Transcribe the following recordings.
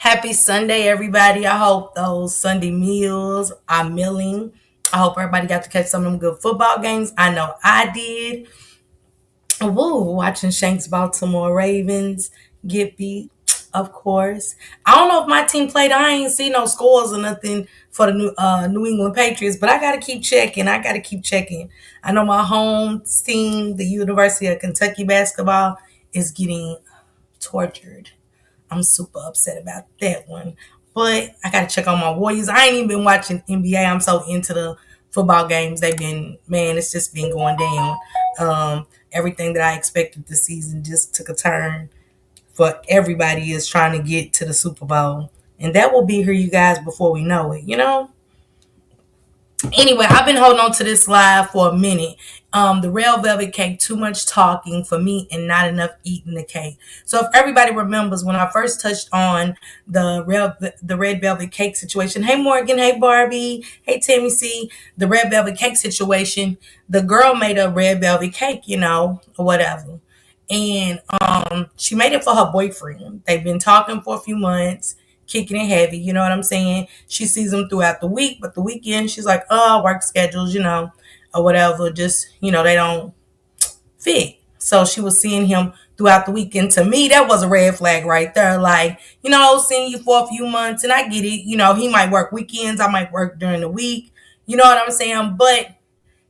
Happy Sunday, everybody. I hope those Sunday meals are milling. I hope everybody got to catch some of them good football games. I know I did. Woo, watching Shanks Baltimore Ravens get beat, of course. I don't know if my team played. I ain't see no scores or nothing for the New England Patriots, but I got to keep checking. I know my home team, the University of Kentucky basketball, is getting tortured. I'm super upset about that one. But I gotta check on my Warriors. I ain't even been watching NBA. I'm so into the football games. They've been, man, it's just been going down. Everything that I expected this season just took a turn. For everybody is trying to get to the Super Bowl, and that will be here, you guys, before we know it. Anyway, I've been holding on to this live for a minute. The red velvet cake, too much talking for me and not enough eating the cake. So if everybody remembers when I first touched on the red velvet cake situation, hey Morgan, hey Barbie, hey Tammy C, the red velvet cake situation, the girl made a red velvet cake, or whatever. And she made it for her boyfriend. They've been talking for a few months, kicking it heavy, you know what I'm saying? She sees him throughout the week, but the weekend she's like, oh, work schedules, or whatever, just, they don't fit. So she was seeing him throughout the weekend. To me, that was a red flag right there. Like, seeing you for a few months, and I get it, he might work weekends, I might work during the week, you know what I'm saying? But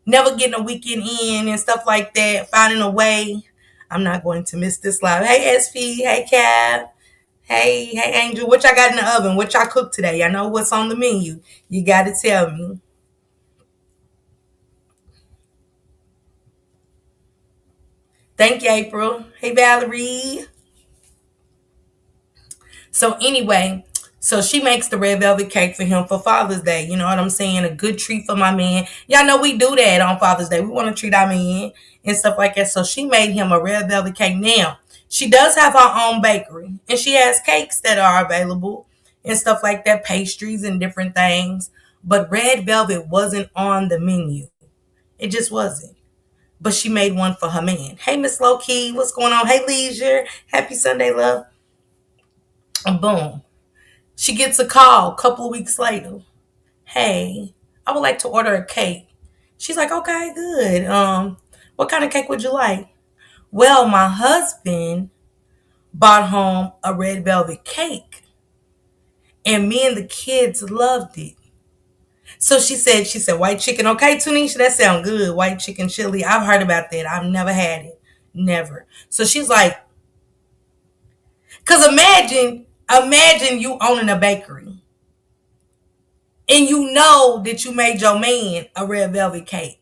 never getting a weekend in and stuff like that, finding a way. I'm not going to miss this live. Hey SP, hey Cap. Hey, Angel, what y'all got in the oven? What y'all cooked today? I know what's on the menu. You got to tell me. Thank you, April. Hey, Valerie. So, anyway, so she makes the red velvet cake for him for Father's Day. You know what I'm saying? A good treat for my man. Y'all know we do that on Father's Day. We want to treat our man and stuff like that. So, she made him a red velvet cake. Now, she does have her own bakery, and she has cakes that are available and stuff like that, pastries and different things. But red velvet wasn't on the menu. It just wasn't. But she made one for her man. Hey, Miss Low Key, what's going on? Hey, Leisure, happy Sunday, love. And boom, she gets a call a couple of weeks later. Hey, I would like to order a cake. She's like, okay, good. What kind of cake would you like? Well, my husband bought home a red velvet cake, and me and the kids loved it. So she said, white chicken. Okay, Tunisha, that sounds good. White chicken chili. I've heard about that. I've never had it. Never. So she's like, because imagine you owning a bakery and you know that you made your man a red velvet cake,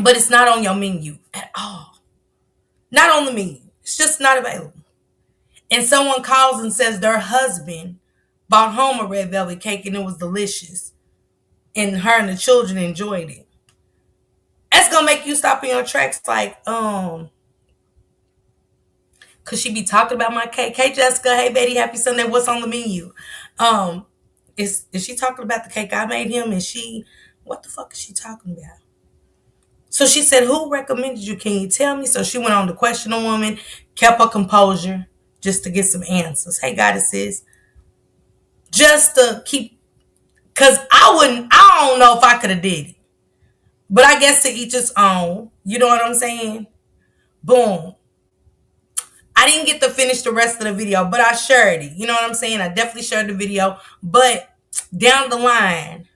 but it's not on your menu at all. Not on the menu. It's just not available. And someone calls and says their husband bought home a red velvet cake and it was delicious. And her and the children enjoyed it. That's gonna make you stop in your tracks like, cause she be talking about my cake. Hey Jessica, hey Betty, happy Sunday. What's on the menu? Um, is she talking about the cake I made him? And she, what the fuck is she talking about? So she said, who recommended you? Can you tell me? So she went on to question the woman, kept her composure just to get some answers. Hey goddesses, just to keep, cause I don't know if I could have did it, but I guess to each his own. You know what I'm saying? Boom. I didn't get to finish the rest of the video, but I shared it. You know what I'm saying? I definitely shared the video. But down the line,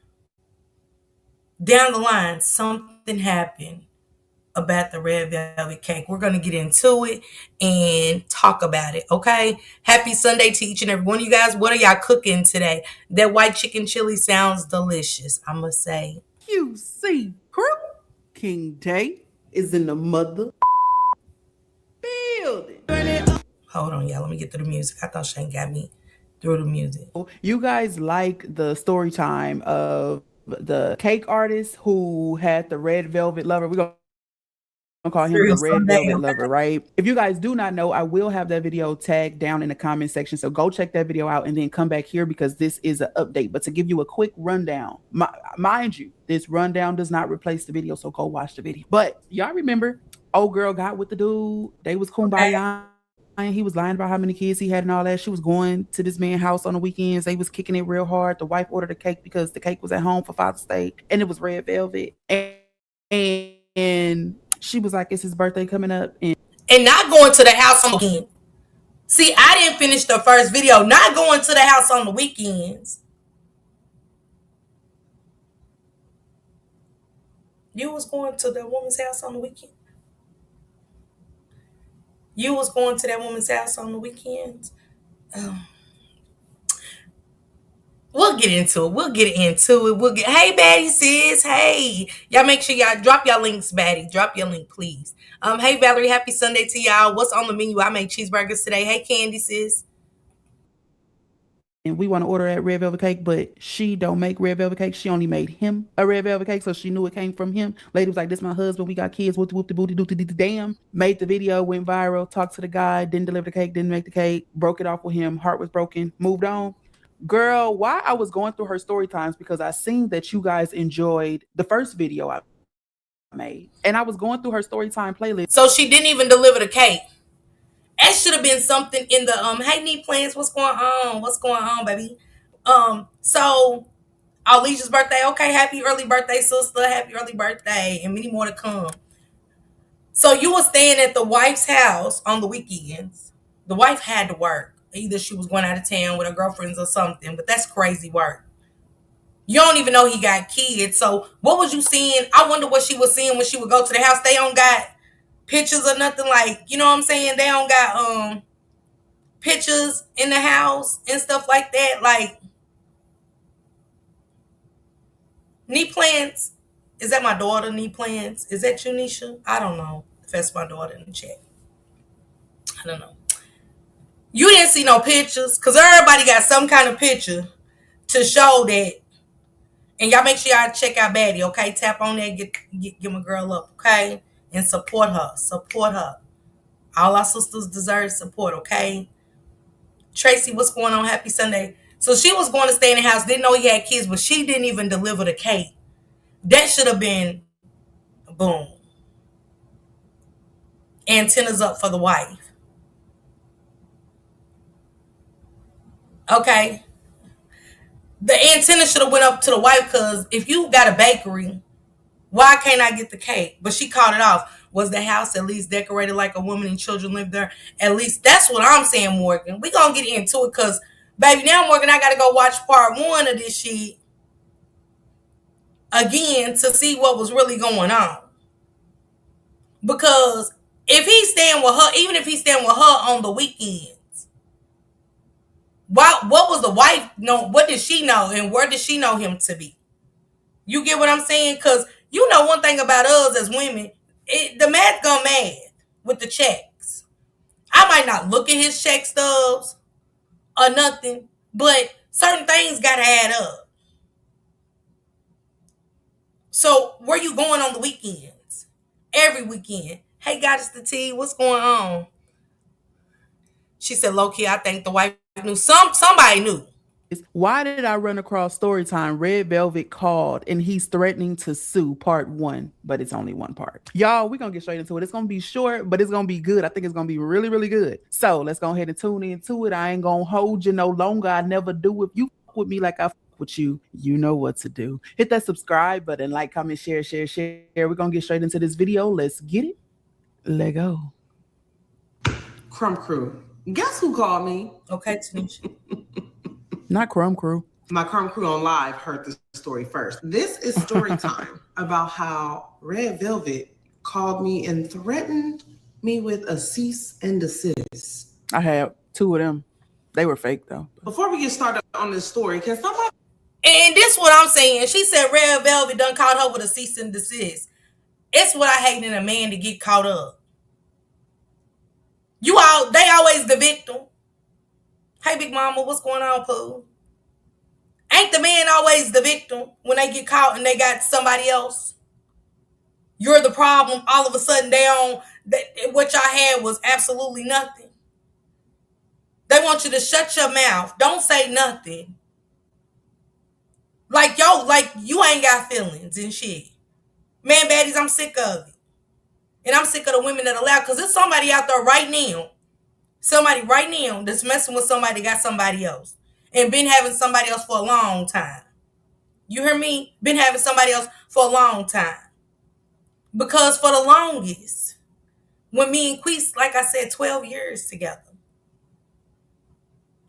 something happened about the red velvet cake. We're going to get into it and talk about it, okay? Happy Sunday to each and every one of you guys. What are y'all cooking today? That white chicken chili sounds delicious, I must say. QC crew. King Day is in the mother building. Hold on, y'all. Let me get through the music. I thought Shane got me through the music. You guys like the story time of the cake artist who had the red velvet lover. We're gonna call him the Serious red Sunday. velvet lover, right? If you guys do not know, I will have that video tagged down in the comment section. So go check that video out and then come back here because this is an update. But to give you a quick rundown, mind you, this rundown does not replace the video. So go watch the video. But y'all remember, old girl got with the dude. They was kumbaya. He was lying about how many kids he had and all that. She was going to this man's house on the weekends. They was kicking it real hard. The wife ordered a cake because the cake was at home for Father's Day, and it was red velvet. And she was like, "It's his birthday coming up," and not going to the house on the weekend. See, I didn't finish the first video. Not going to the house on the weekends. You was going to that woman's house on the weekend. You was going to that woman's house on the weekends. We'll get into it. Hey, Batty sis. Hey, y'all make sure y'all drop y'all links, Batty. Drop your link, please. Hey Valerie, happy Sunday to y'all. What's on the menu? I made cheeseburgers today. Hey Candy sis. and we want to order that red velvet cake, but she don't make red velvet cake. She only made him a red velvet cake, so she knew it came from him. Lady was like, "This my husband. We got kids. Whoop the booty doop the damn." Made the video, went viral. Talked to the guy, didn't deliver the cake, didn't make the cake. Broke it off with him. Heart was broken. Moved on. Girl, why I was going through her story times because I seen that you guys enjoyed the first video I made, and I was going through her story time playlist. So she didn't even deliver the cake. That should have been something in the hey knee plans. What's going on? What's going on, baby? So Alicia's birthday. Okay, happy early birthday, sister. Happy early birthday, and many more to come. So you were staying at the wife's house on the weekends. The wife had to work. Either she was going out of town with her girlfriends or something, but that's crazy work. You don't even know he got kids. So what was you seeing? I wonder what she was seeing when she would go to the house. They don't got pictures or nothing, like, you know what I'm saying? They don't got pictures in the house and stuff like that. Like, knee plants. Is that my daughter, knee plants? Is that you, Nisha? I don't know if that's my daughter in the chat. I don't know. You didn't see no pictures because everybody got some kind of picture to show that. And y'all make sure y'all check out Batty, okay? Tap on that, get my girl up, okay? And support her. Support her. All our sisters deserve support, okay? Tracy, what's going on? Happy Sunday. So she was going to stay in the house, didn't know he had kids, but she didn't even deliver the cake. That should have been boom. Antennas up for the wife. Okay. The antenna should have went up to the wife because if you got a bakery, why can't I get the cake? But she called it off. Was the house at least decorated like a woman and children lived there? At least that's what I'm saying, Morgan. We gonna get into it because, baby, now, Morgan, I gotta go watch part 1 of this shit again to see what was really going on. Because if he's staying with her, even if he's staying with her on the weekends, what was the wife know? What did she know, and where did she know him to be? You get what I'm saying? Because you know one thing about us as women, the math gone mad with the checks. I might not look at his check stubs or nothing, but certain things gotta add up. So where you going on the weekends? Every weekend. Hey, Goddess the T, what's going on? She said, low key, I think the wife knew. Somebody knew. Why did I run across Storytime? Red Velvet called and he's threatening to sue part 1, but it's only one part. Y'all, we're going to get straight into it. It's going to be short, but it's going to be good. I think it's going to be really, really good. So let's go ahead and tune into it. I ain't going to hold you no longer. I never do. If you fuck with me like I fuck with you, you know what to do. Hit that subscribe button, like, comment, share. We're going to get straight into this video. Let's get it. Let go. Crumb Crew. Guess who called me? Okay, Tanisha. Not Crumb Crew. My Crumb Crew on live heard the story first. This is story time about how Red Velvet called me and threatened me with a cease and desist. I have 2 of them. They were fake though. Before we get started on this story, can somebody... And this is what I'm saying. She said Red Velvet done caught her with a cease and desist. It's what I hate in a man to get caught up. They always the victim. Hey, Big Mama, what's going on, Pooh? Ain't the man always the victim when they get caught and they got somebody else? You're the problem. All of a sudden, what y'all had was absolutely nothing. They want you to shut your mouth. Don't say nothing. Like you ain't got feelings and shit. Man, baddies, I'm sick of it. And I'm sick of the women that allow, because there's somebody out there right now Somebody right now that's messing with somebody got somebody else and been having somebody else for a long time. You hear me? Been having somebody else for a long time. Because for the longest, when me and Queese, like I said, 12 years together,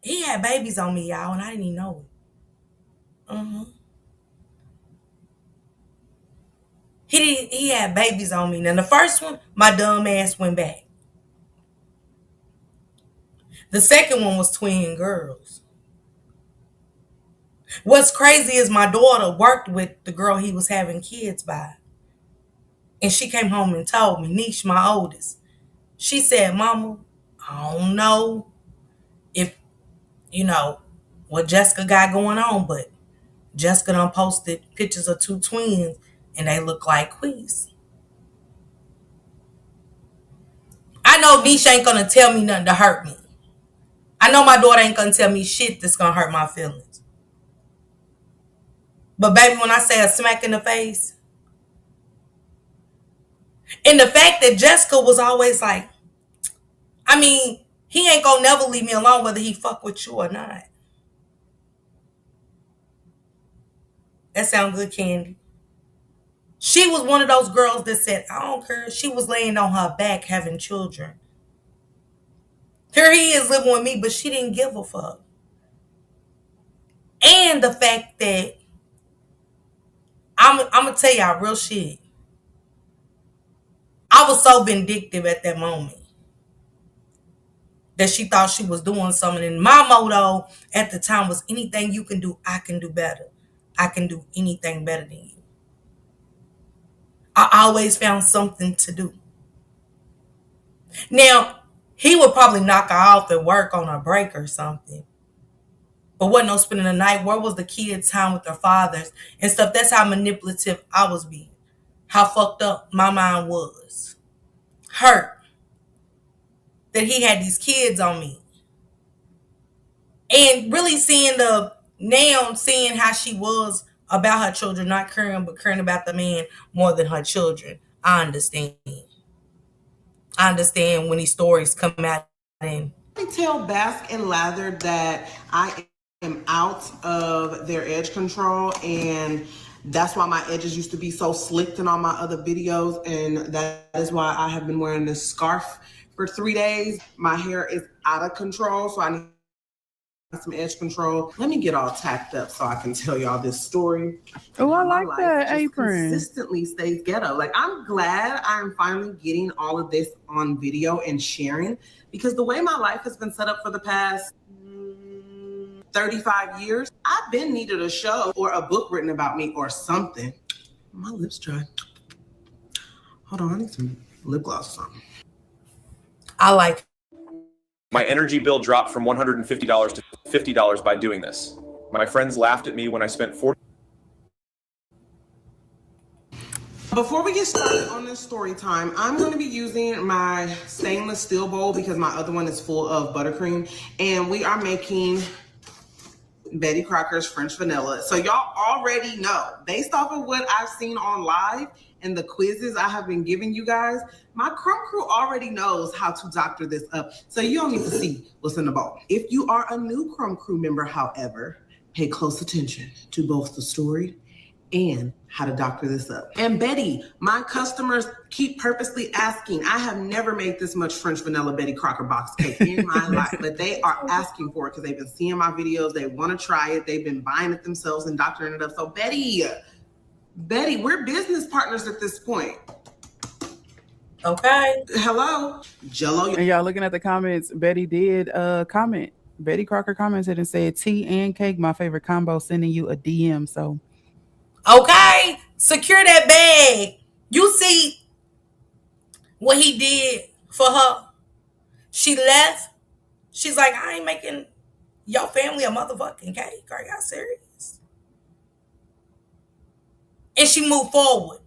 he had babies on me, y'all, and I didn't even know it. He had babies on me. Now the first one, my dumb ass went back. The second one was twin girls. What's crazy is my daughter worked with the girl he was having kids by. And she came home and told me, Niche, my oldest, she said, Mama, I don't know if, what Jessica got going on, but Jessica done posted pictures of two twins and they look like Queese. I know Niche ain't gonna tell me nothing to hurt me. I know my daughter ain't gonna tell me shit that's gonna hurt my feelings. But baby, when I say a smack in the face, and the fact that Jessica was always like, he ain't gonna never leave me alone whether he fuck with you or not. That sound good, Candy. She was one of those girls that said, I don't care. She was laying on her back having children. Here he is living with me, but she didn't give a fuck. And the fact that I'm gonna tell y'all real shit. I was so vindictive at that moment that she thought she was doing something. And my motto at the time was, anything you can do, I can do better. I can do anything better than you. I always found something to do. Now, he would probably knock her off at work on a break or something. But wasn't no spending the night. Where was the kids' time with their fathers and stuff? That's how manipulative I was being. How fucked up my mind was. Hurt that he had these kids on me. And really seeing how she was about her children, not caring, but caring about the man more than her children. I understand. I understand when these stories come out. And I tell Bask and Lather that I am out of their edge control, and that's why my edges used to be so slicked in all my other videos, and that is why I have been wearing this scarf for 3 days. My hair is out of control, so I need some edge control. Let me get all tacked up so I can tell y'all this story. Oh, I like that apron. Consistently stays ghetto. Like, I'm glad I'm finally getting all of this on video and sharing, because the way my life has been set up for the past 35 years, I've been needed a show or a book written about me or something. My lips dry. Hold on, I need some lip gloss or something. I like. My energy bill dropped from $150 to $50 by doing this. My friends laughed at me when I spent $40. Before we get started on this story time, I'm going to be using my stainless steel bowl because my other one is full of buttercream, and we are making Betty Crocker's French vanilla. So y'all already know, based off of what I've seen on live and the quizzes I have been giving you guys, my crumb crew already knows how to doctor this up. So you don't need to see what's in the bowl. If you are a new crumb crew member, however, pay close attention to both the story and how to doctor this up. And Betty, my customers keep purposely asking. I have never made this much French vanilla Betty Crocker box cake in my life, but they are asking for it because they've been seeing my videos. They want to try it. They've been buying it themselves and doctoring it up. So Betty, we're business partners at this point. Okay. Hello, Jello. And y'all looking at the comments, Betty did comment. Betty Crocker commented and said, tea and cake, my favorite combo, sending you a DM. So okay, secure that bag. You see what he did for her. She left. She's like, I ain't making your family a motherfucking cake. Are y'all serious? And she moved forward.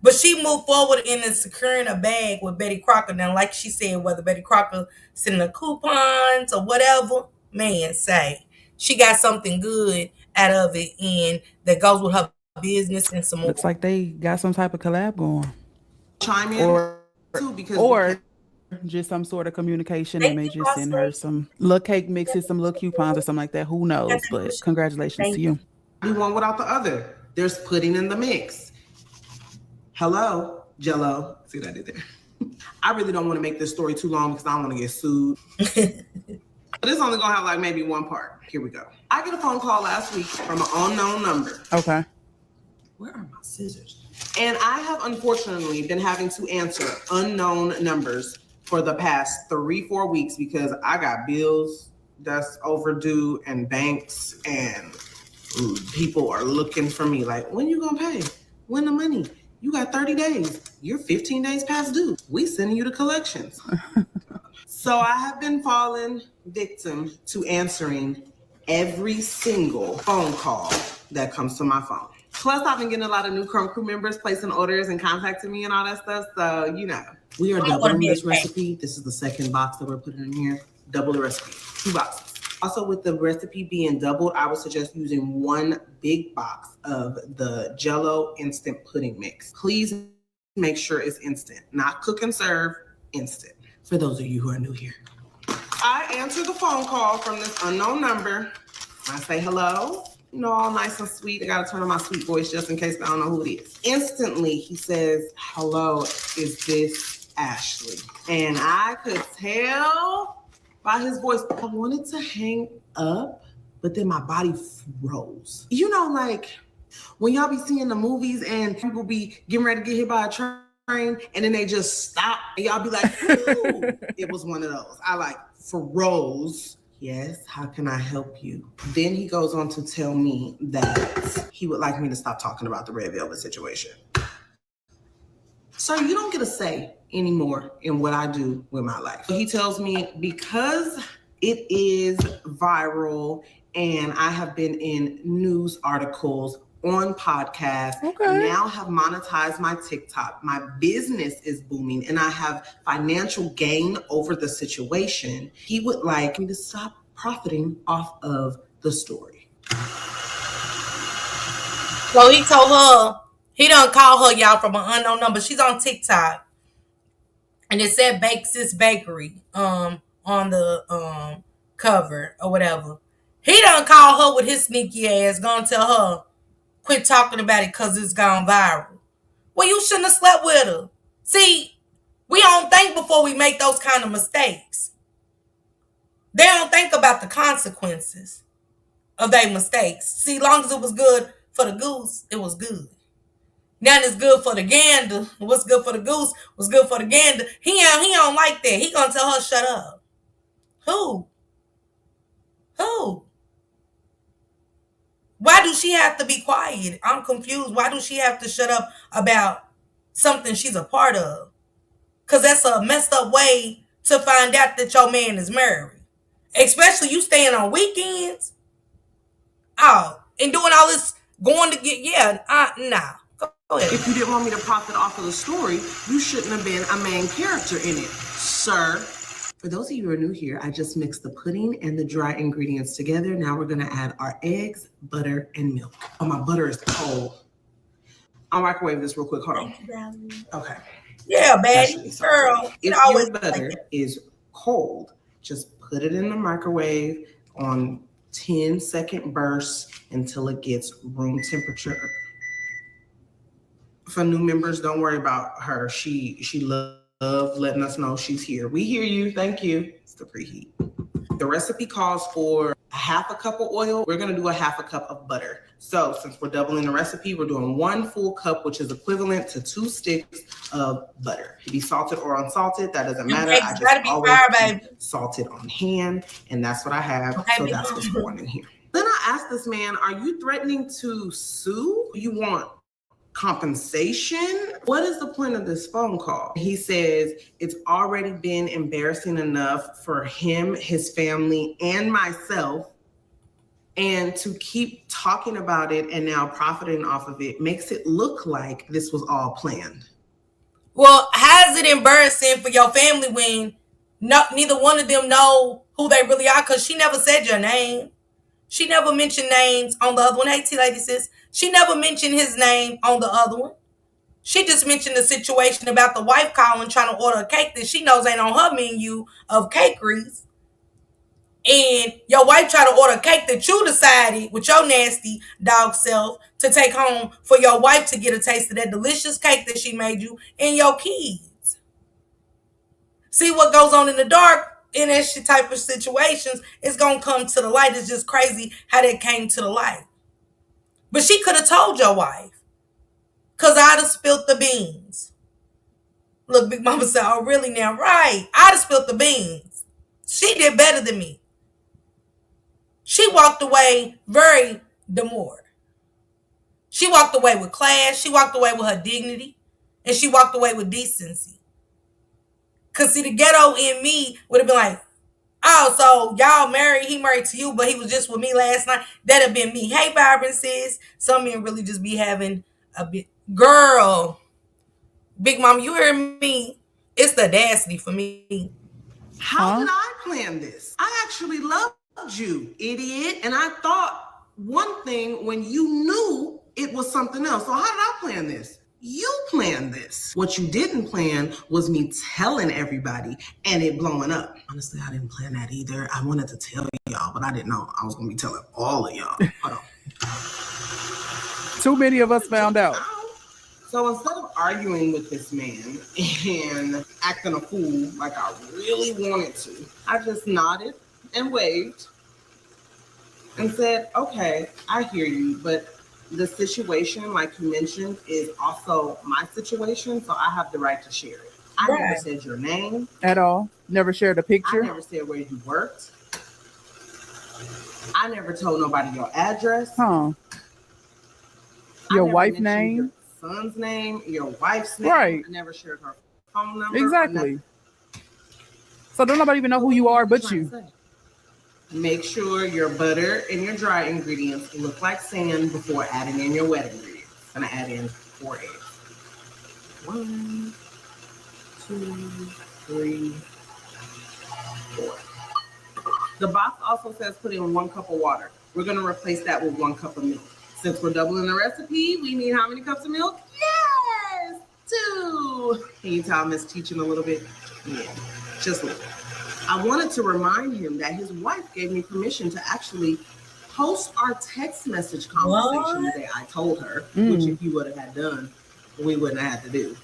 But she moved forward in securing a bag with Betty Crocker. Now, like she said, whether Betty Crocker sending her coupons or whatever, man, say she got something good out of it, and that goes with her business and some more. Looks like they got some type of collab going. Chime in too, because Just some sort of communication. They Thank may you, just send her Boss some little cake mixes, some little coupons or something like that. Who knows? But congratulations Thank to you. Do one without the other. There's pudding in the mix. Hello, Jello. See what I did there? I really don't want to make this story too long because I don't want to get sued. But it's only gonna have like maybe one part. Here we go. I get a phone call last week from an unknown number. Okay. Where are my scissors? And I have unfortunately been having to answer unknown numbers for the past 3-4 weeks because I got bills that's overdue and banks and people are looking for me like, when you gonna pay? When the money? You got 30 days. You're 15 days past due. We sending you the collections. So I have been falling victim to answering every single phone call that comes to my phone. Plus, I've been getting a lot of new crew members placing orders and contacting me and all that stuff. So, you know, we are doubling this recipe. This is the second box that we're putting in here. Double the recipe, 2 boxes. Also, with the recipe being doubled, I would suggest using 1 big box of the Jello instant pudding mix. Please make sure it's instant, not cook and serve, instant. For those of you who are new here. I answer the phone call from this unknown number. I say hello. You know, all nice and sweet. I gotta turn on my sweet voice just in case I don't know who it is. Instantly, he says, hello, is this Ashley? And I could tell by his voice, I wanted to hang up, but then my body froze. You know, like when y'all be seeing the movies and people be getting ready to get hit by a train and then they just stop and y'all be like, ooh. It was one of those. I like froze. Yes, how can I help you? Then he goes on to tell me that he would like me to stop talking about the red velvet situation. Sir, you don't get a say anymore in what I do with my life. He tells me because it is viral and I have been in news articles, on podcasts, now have monetized my TikTok. My business is booming and I have financial gain over the situation. He would like me to stop profiting off of the story. So he told her, he done call her, y'all, from an unknown number. She's on TikTok. And it said Bake Sis Bakery on the cover or whatever. He done call her with his sneaky ass, gonna tell her, quit talking about it because it's gone viral. Well, you shouldn't have slept with her. See, we don't think before we make those kind of mistakes. They don't think about the consequences of their mistakes. See, long as it was good for the goose, it was good. Now it's good for the gander. What's good for the goose was good for the gander. He don't like that. He gonna tell her, shut up. Who? Why do she have to be quiet? I'm confused. Why do she have to shut up about something she's a part of? Because that's a messed up way to find out that your man is married. Especially you staying on weekends. Oh, and doing all this going to get, nah. Go ahead. If you didn't want me to profit off of the story, you shouldn't have been a main character in it, sir. For those of you who are new here, I just mixed the pudding and the dry ingredients together. Now we're gonna add our eggs, butter, and milk. Oh, my butter is cold. I'll microwave this real quick. Hold on. Okay. Yeah, baby. Girl. If your butter is cold, just put it in the microwave on 10-second bursts until it gets room temperature. For new members, don't worry about her. She loves letting us know she's here. We hear you. Thank you. It's the preheat. The recipe calls for a 1/2 cup of oil. We're going to do a 1/2 cup of butter. So since we're doubling the recipe, we're doing 1 full cup, which is equivalent to 2 sticks of butter. It can be salted or unsalted. That doesn't matter. I just always keep salted on hand, and that's what I have. So that's what's going in here. Then I asked this man, are you threatening to sue? You want compensation? What is the point of this phone call? He says it's already been embarrassing enough for him, his family, and myself, and to keep talking about it and now profiting off of it makes it look like this was all planned. Well, how is it embarrassing for your family when neither one of them know who they really are? Because she never said your name. She never mentioned names on the other one. Hey, T-Lady sis. She never mentioned his name on the other one. She just mentioned the situation about the wife calling trying to order a cake that she knows ain't on her menu of cakeries. And your wife try to order a cake that you decided with your nasty dog self to take home for your wife to get a taste of that delicious cake that she made you and your kids. See what goes on in the dark in that shit type of situations is going to come to the light. It's just crazy how that came to the light. But she could have told your wife. Because I'd have spilled the beans. Look, Big Mama said, oh, really now? Right. I'd have spilled the beans. She did better than me. She walked away very demure. She walked away with class. She walked away with her dignity. And she walked away with decency. Because, see, the ghetto in me would have been like, oh, so y'all married, he married to you, but he was just with me last night. That'd have been me. Hey, Vibrant sis. Some men really just be having a bit. Girl, Big Mom, you hear me? It's the audacity for me. How did I plan this? I actually loved you, idiot. And I thought one thing when you knew it was something else. So how did I plan this? You planned this. What you didn't plan was me telling everybody and it blowing up. Honestly, I didn't plan that either. I wanted to tell y'all, but I didn't know I was going to be telling all of y'all. Hold on. Too many of us found out. So instead of arguing with this man and acting a fool like I really wanted to, I just nodded and waved and said, okay, I hear you, but the situation, like you mentioned, is also my situation, so I have the right to share it. I never said your name. At all? Never shared a picture? I never said where you worked. I never told nobody your address. Huh. Your wife's name? Your son's name, your wife's name. Right. I never shared her phone number. Exactly. So don't nobody even know who you are but you. Make sure your butter and your dry ingredients look like sand before adding in your wet ingredients. I'm gonna add in 4 eggs. 1, 2, 3, 4. The box also says put in 1 cup of water. We're gonna replace that with 1 cup of milk. Since we're doubling the recipe, we need how many cups of milk? Yes, 2. Can you tell Miss teaching a little bit? Yeah, just a little. I wanted to remind him that his wife gave me permission to actually post our text message conversation the day I told her, which if you would have had done, we wouldn't have had to do.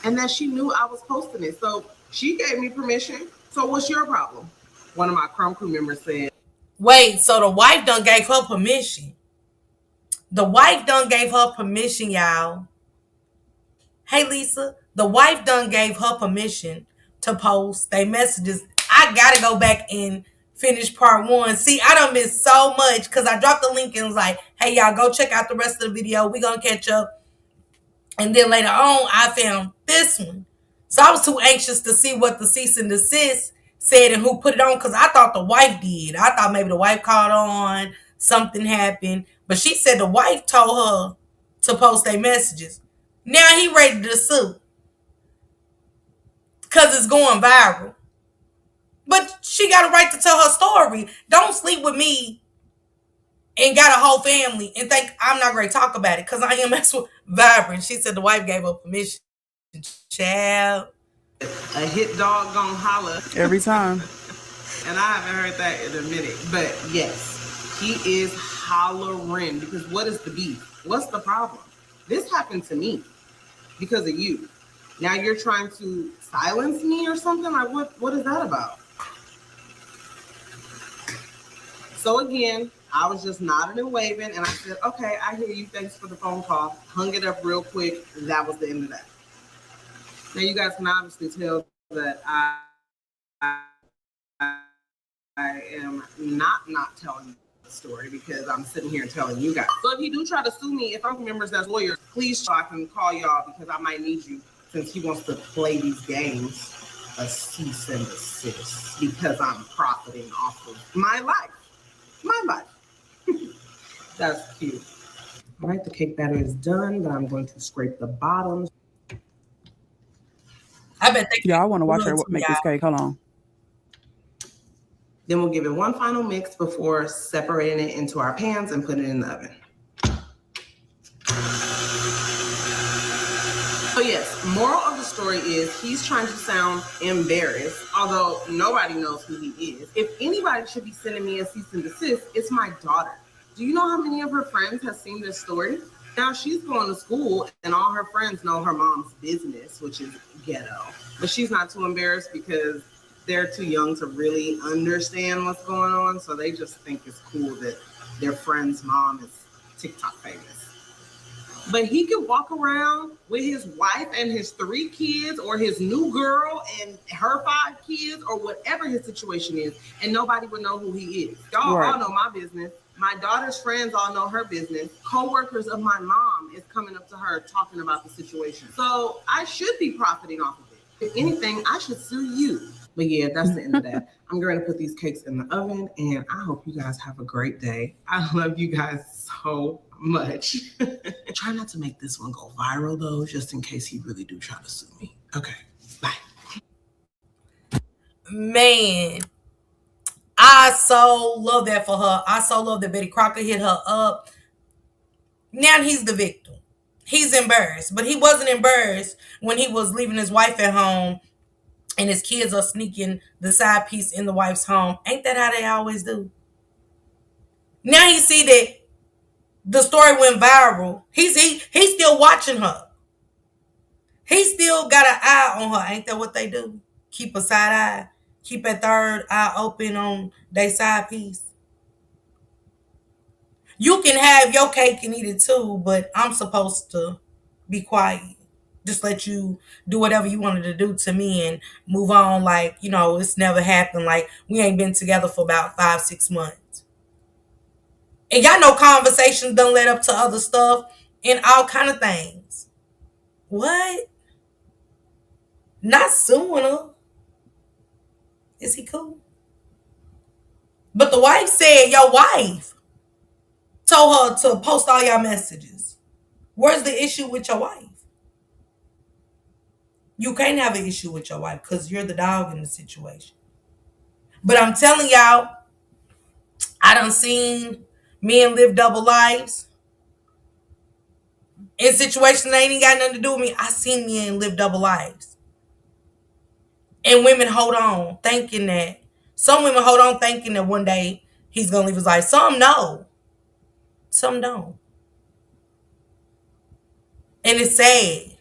And that she knew I was posting it. So she gave me permission. So what's your problem? One of my Crumb Crew members said, wait, so the wife done gave her permission. The wife done gave her permission, y'all. Hey, Lisa, the wife done gave her permission to post their messages. I gotta go back and finish part 1. See, I done missed so much because I dropped the link and was like, hey, y'all, go check out the rest of the video. We're going to catch up. And then later on, I found this one. So I was too anxious to see what the cease and desist said and who put it on because I thought the wife did. I thought maybe the wife caught on, something happened. But she said the wife told her to post their messages. Now he ready to sue because it's going viral. But she got a right to tell her story. Don't sleep with me and got a whole family and think I'm not going to talk about it because I am messing with Vibrant. She said the wife gave her permission. Child. A hit dog gonna holler. Every time. And I haven't heard that in a minute. But yes, he is hollering because what is the beef? What's the problem? This happened to me because of you. Now you're trying to silence me or something? Like what is that about? So again, I was just nodding and waving and I said, okay, I hear you. Thanks for the phone call. Hung it up real quick. That was the end of that. Now you guys can obviously tell that I am not telling you the story because I'm sitting here telling you guys. So if you do try to sue me, if I'm members as lawyers, please so I can call y'all because I might need you since he wants to play these games. A cease and desist because I'm profiting off of my life. My life. That's cute. All right, the cake batter is done, but I'm going to scrape the bottoms. I bet they I want to watch her make this cake. Hold on. Then we'll give it one final mix before separating it into our pans and put it in the oven. But yes, moral of the story is he's trying to sound embarrassed, although nobody knows who he is. If anybody should be sending me a cease and desist, it's my daughter. Do you know how many of her friends have seen this story? Now she's going to school and all her friends know her mom's business, which is ghetto. But she's not too embarrassed because they're too young to really understand what's going on. So they just think it's cool that their friend's mom is TikTok famous. But he could walk around with his wife and his 3 kids, or his new girl and her 5 kids, or whatever his situation is, and nobody would know who he is. Y'all all know my business. My daughter's friends all know her business. Co-workers of my mom is coming up to her talking about the situation. So I should be profiting off of it. If anything, I should sue you. But yeah, that's the end of that. I'm going to put these cakes in the oven, and I hope you guys have a great day. I love you guys so much. Try not to make this one go viral, though, just in case he really do try to sue me. Okay, bye. Man, I so love that for her. I so love that Betty Crocker hit her up. Now he's the victim. He's embarrassed, but he wasn't embarrassed when he was leaving his wife at home and his kids are sneaking the side piece in the wife's home. Ain't that how they always do? Now he see that the story went viral. He's still watching her. He still got an eye on her. Ain't that what they do? Keep a side eye. Keep a third eye open on their side piece. You can have your cake and eat it too, but I'm supposed to be quiet. Just let you do whatever you wanted to do to me and move on like, it's never happened. Like, we ain't been together for about 5-6 months. And y'all know conversations done led up to other stuff and all kind of things. What? Not suing her. Is he cool? But the wife said your wife told her to post all your messages. Where's the issue with your wife? You can't have an issue with your wife because you're the dog in the situation. But I'm telling y'all, I done seen men live double lives in situations that ain't even got nothing to do with me. I seen men live double lives. And women hold on thinking that. Some women hold on thinking that one day he's going to leave his life. Some know. Some don't. And it's sad.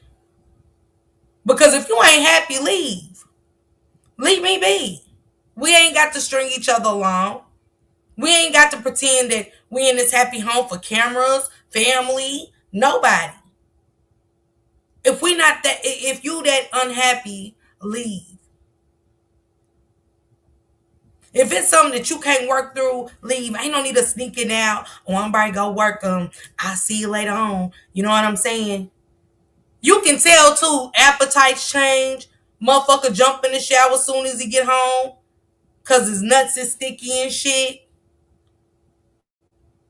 Because if you ain't happy, leave. Leave me be. We ain't got to string each other along. We ain't got to pretend that we in this happy home for cameras, family, nobody. If you that unhappy, leave. If it's something that you can't work through, leave. Ain't no need of sneaking out. Oh, I'm about to go work. I'll see you later on. You know what I'm saying? You can tell too, appetites change. Motherfucker jump in the shower as soon as he get home. Cause his nuts is sticky and shit.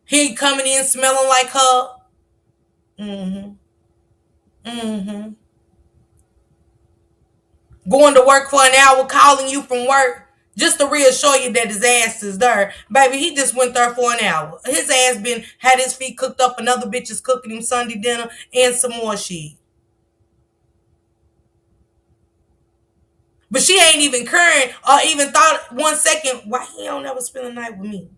He coming in smelling like her. Going to work for an hour, calling you from work just to reassure you that his ass is there. Baby, he just went there for an hour. His ass had his feet cooked up, another bitch is cooking him Sunday dinner and some more shit. But she ain't even current or even thought 1 second, why he don't ever spend the night with me?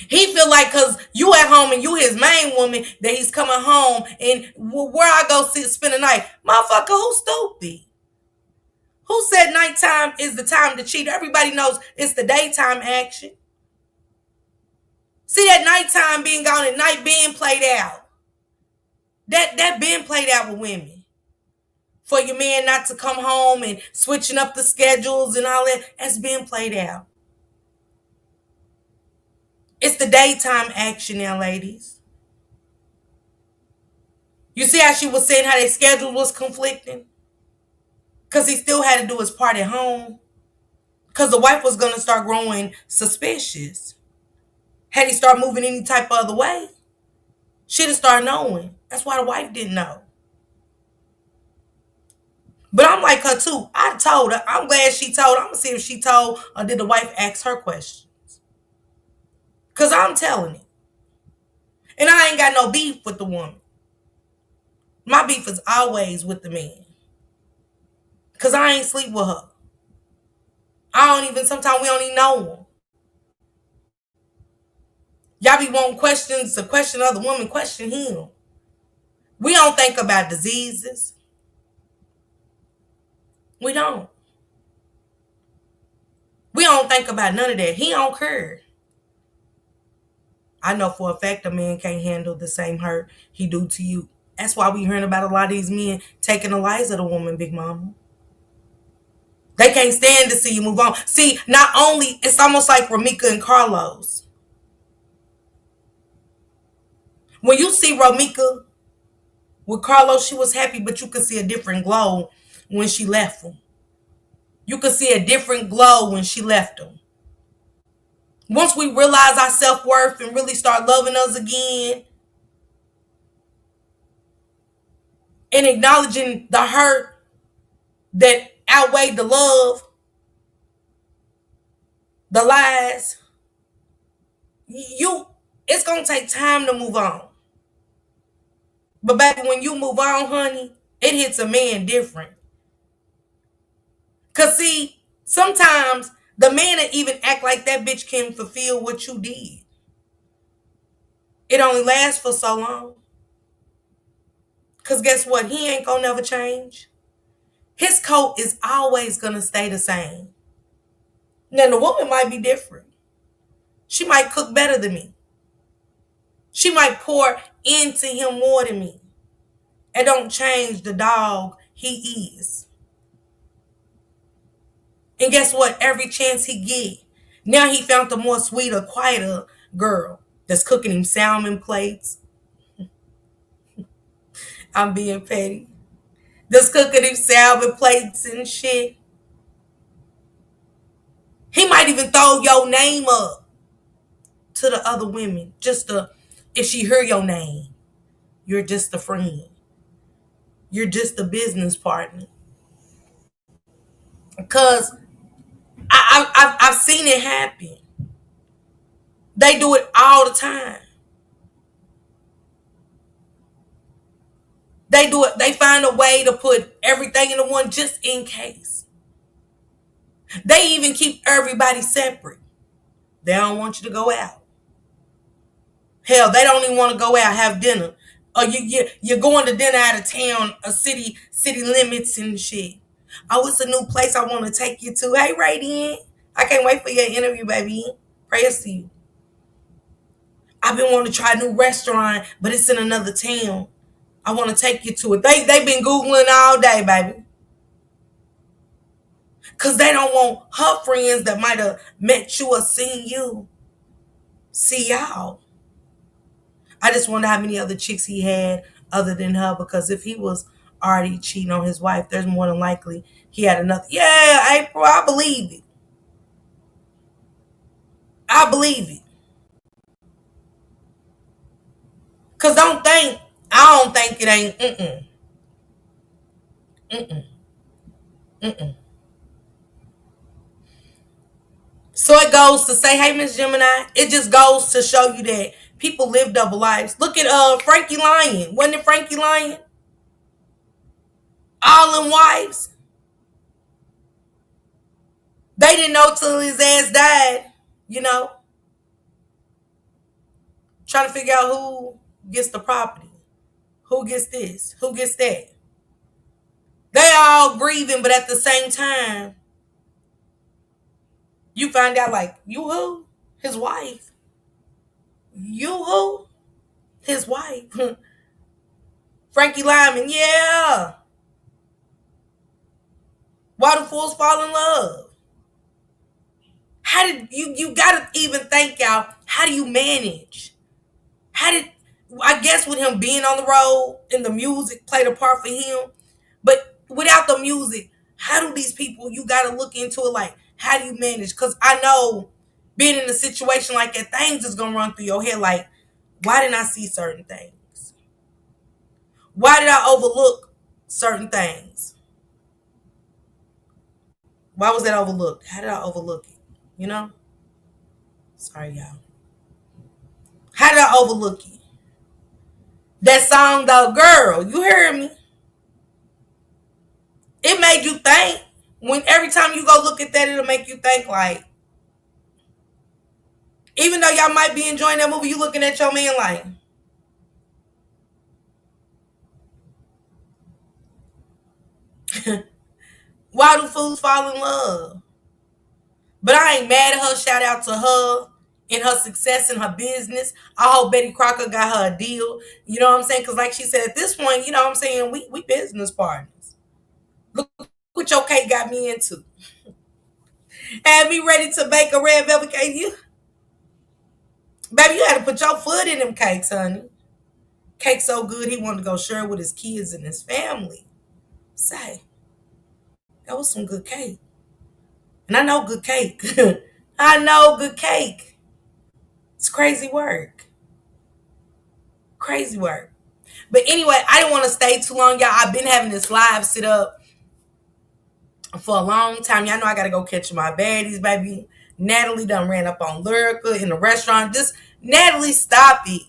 He feel like because you at home and you his main woman that he's coming home and where I go spend the night. Motherfucker, who's stupid? Who said nighttime is the time to cheat? Everybody knows it's the daytime action. See that nighttime being gone and night being played out. That being played out with women. For your man not to come home and switching up the schedules and all that, that's being played out. It's the daytime action now, ladies. You see how she was saying how their schedule was conflicting? Because he still had to do his part at home. Because the wife was going to start growing suspicious. Had he start moving any type of other way, she'd have started knowing. That's why the wife didn't know. But I'm like her too. I told her. I'm glad she told. I'm going to see if she told or did the wife ask her questions. Because I'm telling it. And I ain't got no beef with the woman. My beef is always with the man. Because I ain't sleep with her. Sometimes we don't even know him. Y'all be wanting questions to question other women, question him. We don't think about diseases. We don't. We don't think about none of that. He don't care. I know for a fact a man can't handle the same hurt he do to you. That's why we hearing about a lot of these men taking the lives of the woman, Big Mama. They can't stand to see you move on. See, not only, it's almost like Ramika and Carlos. When you see Ramika with Carlos, she was happy, but you could see a different glow when she left him. You could see a different glow when she left him. Once we realize our self-worth and really start loving us again and acknowledging the hurt that outweighed the love, the lies, it's going to take time to move on. But baby, when you move on, honey, it hits a man different. Because see, sometimes the man that even act like that bitch can fulfill what you did. It only lasts for so long. Because guess what? He ain't going to never change. His coat is always going to stay the same. Now, the woman might be different. She might cook better than me. She might pour into him more than me. It don't change the dog he is. And guess what? Every chance he get, now he found the more sweeter, quieter girl that's cooking him salmon plates. I'm being petty. That's cooking him salmon plates and shit. He might even throw your name up to the other women. If she hear your name, you're just a friend. You're just a business partner. Because I've seen it happen. They do it all the time. They do it. They find a way to put everything into one just in case. They even keep everybody separate. They don't want you to go out. Hell, they don't even want to go out, have dinner. Or you're going to dinner out of town, a city limits and shit. Oh, it's a new place I want to take you to. Hey, Radiant. I can't wait for your interview, baby. Prayers to you. I've been wanting to try a new restaurant, but it's in another town. I want to take you to it. They've been Googling all day, baby. Because they don't want her friends that might have met you or seen you see y'all. I just wonder how many other chicks he had other than her, because if he was already cheating on his wife, there's more than likely he had another. Yeah, April, I believe it. I believe it. Because I don't think it ain't. So it goes to say, hey, Miss Gemini, it just goes to show you that people live double lives. Look at Frankie Lyon. Wasn't it Frankie Lyon? All in wives. They didn't know till his ass died, trying to figure out who gets the property, who gets this, who gets that. They all grieving, but at the same time, you find out like, you who? His wife. You who? His wife. Frankie Lyman, yeah. Why do fools fall in love? How did you gotta even think, y'all, how do you manage? I guess with him being on the road and the music played a part for him, but without the music, how do these people, you gotta look into it like, how do you manage? Because I know being in a situation like that, things is gonna run through your head like, why didn't I see certain things? Why did I overlook certain things? Why was that overlooked? How did I overlook it? Sorry, y'all. How did I overlook it? That song though, girl, you heard me. It made you think. When every time you go look at that, it'll make you think like, even though y'all might be enjoying that movie, you looking at your man like, why do fools fall in love? But I ain't mad at her. Shout out to her and her success in her business. I hope Betty Crocker got her a deal. You know what I'm saying? Because like she said, at this point, you know what I'm saying, we business partners. Look what your cake got me into. Had me ready to bake a red velvet cake. Baby, you had to put your foot in them cakes, honey. Cake so good he wanted to go share it with his kids and his family. Say, that was some good cake. And I know good cake. I know good cake. It's crazy work. Crazy work. But anyway, I didn't want to stay too long, y'all. I've been having this live sit up for a long time. Y'all know I got to go catch my baddies, baby. Natalie done ran up on Lyrica in the restaurant. Just, Natalie, stop it.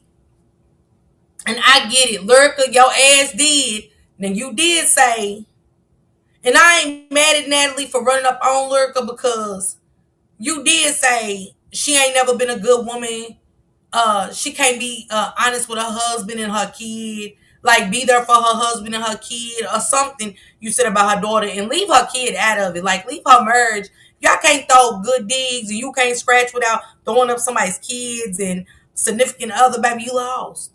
And I get it. Lyrica, your ass did. Now, you did say, and I ain't mad at Natalie for running up on Lyrica because you did say she ain't never been a good woman. She can't be honest with her husband and her kid. Like, be there for her husband and her kid or something you said about her daughter and leave her kid out of it. Like, leave her marriage. Y'all can't throw good digs and you can't scratch without throwing up somebody's kids and significant other. Baby, you lost.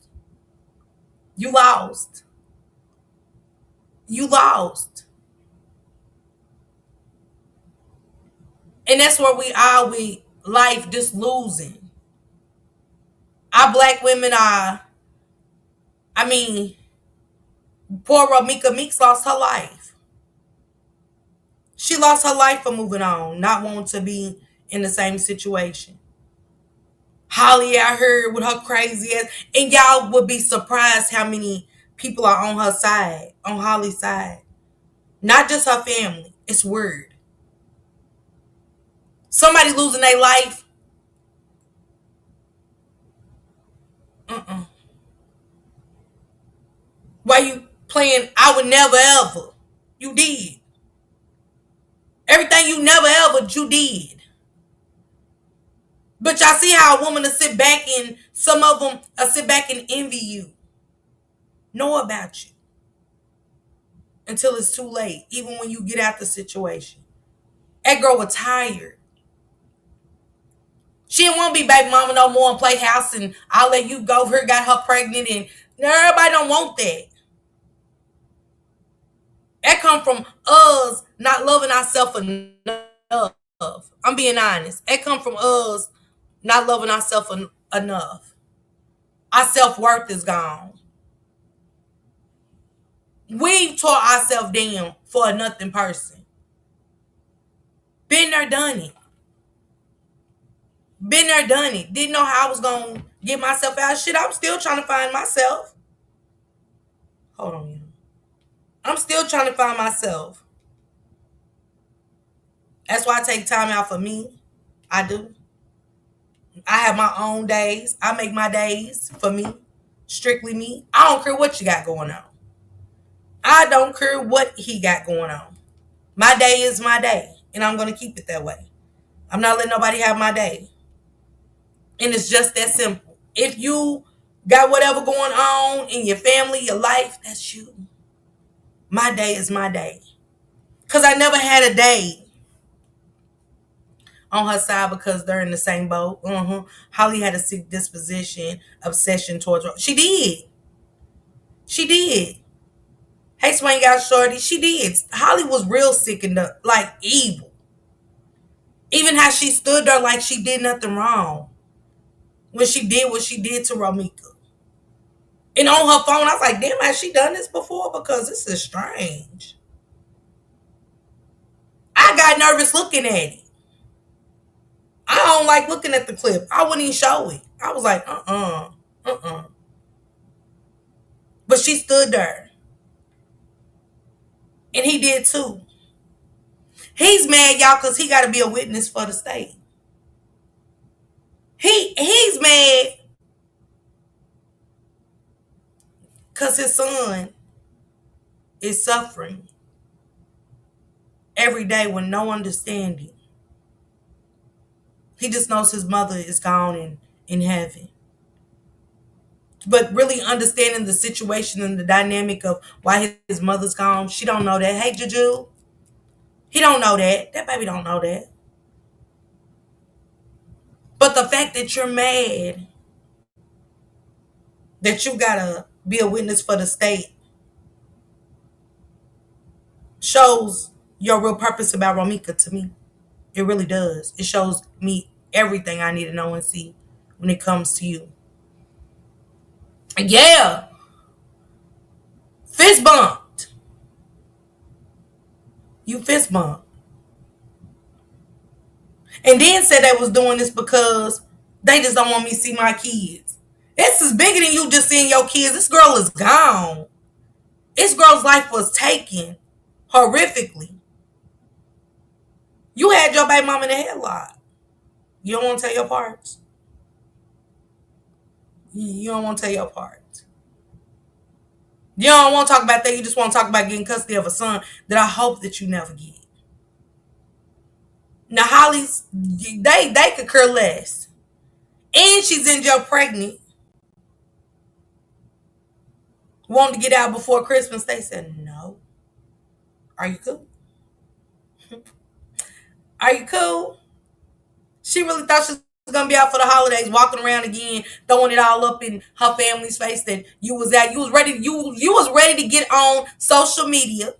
You lost. You lost. And that's where we are with life, just losing. Our black women are, I mean, poor Ramika Meeks lost her life. She lost her life for moving on, not wanting to be in the same situation. Holly, I heard with her crazy ass, and y'all would be surprised how many people are on her side, on Holly's side. Not just her family. It's weird. Somebody losing their life. Why you playing I would never ever? You did. Everything you never ever, you did. But y'all see how a woman will sit back and some of them will sit back and envy you. Know about you. Until it's too late. Even when you get out the situation. That girl was tired. She didn't want to be baby mama no more and play house and I'll let you go. Her got her pregnant and everybody don't want that. That come from us not loving ourselves enough. I'm being honest. That come from us not loving ourselves enough. Our self-worth is gone. We've tore ourselves down for a nothing person. Been there, done it. Been there, done it. Didn't know how I was going to get myself out of shit. I'm still trying to find myself. Hold on, you. I'm still trying to find myself. That's why I take time out for me. I do. I have my own days. I make my days for me. Strictly me. I don't care what you got going on. I don't care what he got going on. My day is my day. And I'm going to keep it that way. I'm not letting nobody have my day. And it's just that simple. If you got whatever going on in your family, your life, that's you. My day is my day. Because I never had a day on her side because they're in the same boat. Holly had a sick disposition, obsession towards her. She did. She did. Hey, Swain got shorty. She did. Holly was real sick and like evil. Even how she stood there like she did nothing wrong. When she did what she did to Ramika. And on her phone, I was like, damn, has she done this before? Because this is strange. I got nervous looking at it. I don't like looking at the clip. I wouldn't even show it. I was like, But she stood there. And he did too. He's mad, y'all, because he got to be a witness for the state. He's mad Because his son is suffering every day with no understanding. He just knows his mother is gone in heaven. But really understanding the situation and the dynamic of why his mother's gone, she don't know that. Hey, Juju, he don't know that. That baby don't know that. But the fact that you're mad that you gotta be a witness for the state shows your real purpose about Romika to me. It really does. It shows me everything I need to know and see when it comes to you. Yeah. Fist bumped. You fist bumped. And then said they was doing this because they just don't want me to see my kids. This is bigger than you just seeing your kids. This girl is gone. This girl's life was taken horrifically. You had your baby mama in a headlock. You don't want to tell your parts. You don't want to tell your parts. You don't want to talk about that. You just want to talk about getting custody of a son that I hope that you never get. Now, Holly's, they could care less. And she's in jail pregnant. Wanted to get out before Christmas. They said, no. Are you cool? Are you cool? She really thought she was going to be out for the holidays, walking around again, throwing it all up in her family's face that you was out. You was ready. You was ready to get on social media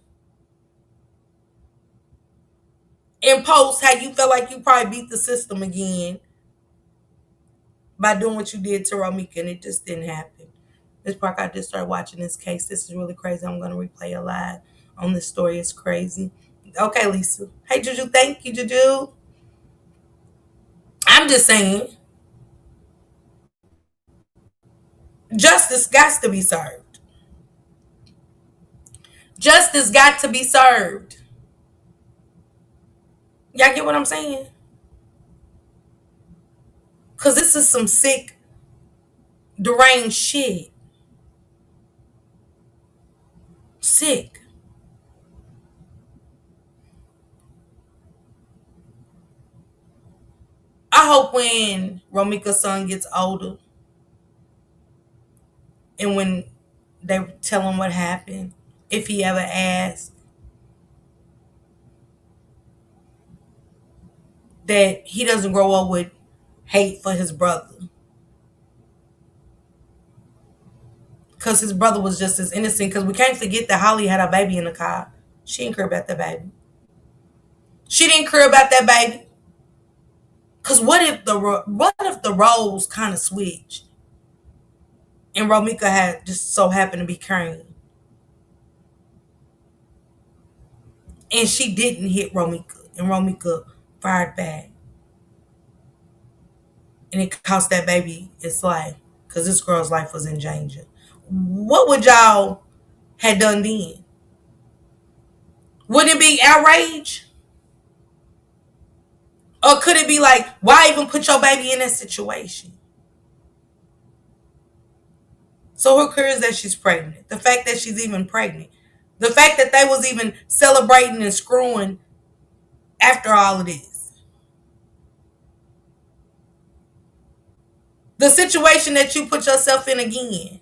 and post how you felt like you probably beat the system again by doing what you did to Romika, and it just didn't happen. Miss Park, I just started watching this case. This is really crazy. I'm going to replay it live on this story. It's crazy. Okay, Lisa. Hey, Juju. Thank you, Juju. I'm just saying, justice got to be served. Justice got to be served. Y'all get what I'm saying? Because this is some sick, deranged shit. Sick. I hope when Romika's son gets older and when they tell him what happened, if he ever asks, that he doesn't grow up with hate for his brother. Because his brother was just as innocent. Because we can't forget that Holly had a baby in the car. She didn't care about that baby. She didn't care about that baby. Because what if the roles kind of switched and Romika had just so happened to be carrying, and she didn't hit Romika, and Romika fired back, and it cost that baby its life because this girl's life was in danger. What would y'all have done then? Would it be outrage? Or could it be like, why even put your baby in that situation? So who cares that she's pregnant? The fact that she's even pregnant. The fact that they was even celebrating and screwing after all of this. The situation that you put yourself in again.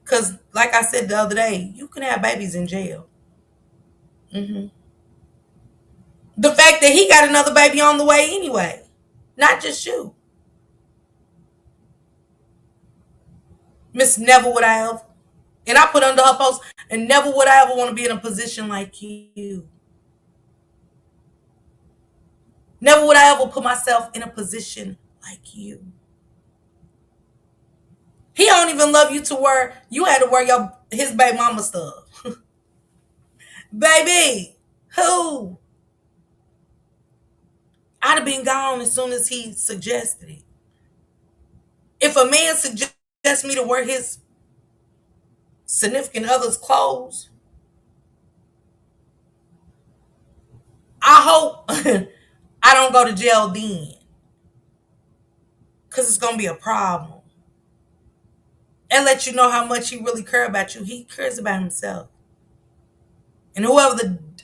Because like I said the other day, you can have babies in jail. The fact that he got another baby on the way anyway. Not just you. Miss Never Would I Ever. And I put under her post, and never would I ever want to be in a position like you. Never would I ever put myself in a position like you. He don't even love you to where you had to wear his baby mama stuff. Baby, who? I'd have been gone as soon as he suggested it. If a man suggests me to wear his significant other's clothes, I hope I don't go to jail then. Because it's going to be a problem. and let you know how much he really cares about you. He cares about himself. And whoever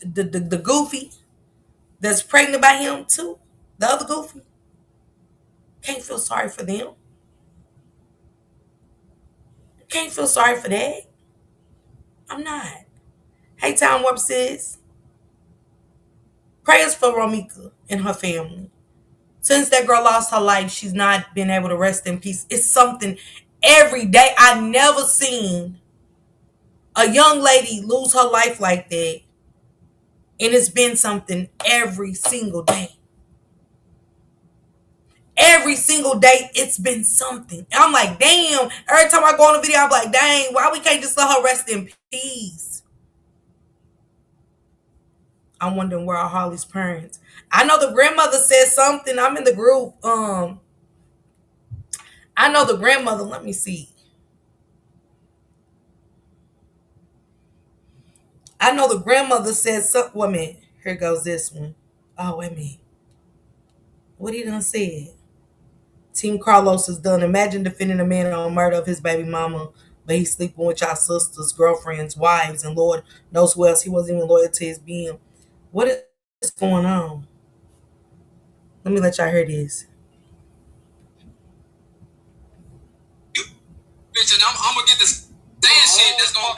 the goofy that's pregnant by him too, the other goofy, can't feel sorry for them. Can't feel sorry for that. I'm not. Hey, Time Warp sis. Prayers for Romika and her family. Since that girl lost her life, she's not been able to rest in peace. It's something every day. I never seen a young lady lose her life like that. And it's been something every single day. Every single day, it's been something. And I'm like, damn. Every time I go on a video, I'm like, dang, why we can't just let her rest in peace? I'm wondering where are Harley's parents. I know the grandmother said something. I'm in the group. I know the grandmother. Let me see. I know the grandmother said something. Wait a minute. Here goes this one. Oh, wait a minute. What he done said? Team Carlos is done. Imagine defending a man on murder of his baby mama, but he's sleeping with y'all sisters, girlfriends, wives, and Lord knows who else. He wasn't even loyal to his being. What is going on? Let me let y'all hear this. Bitch, and I'm gonna get this saying shit that's gonna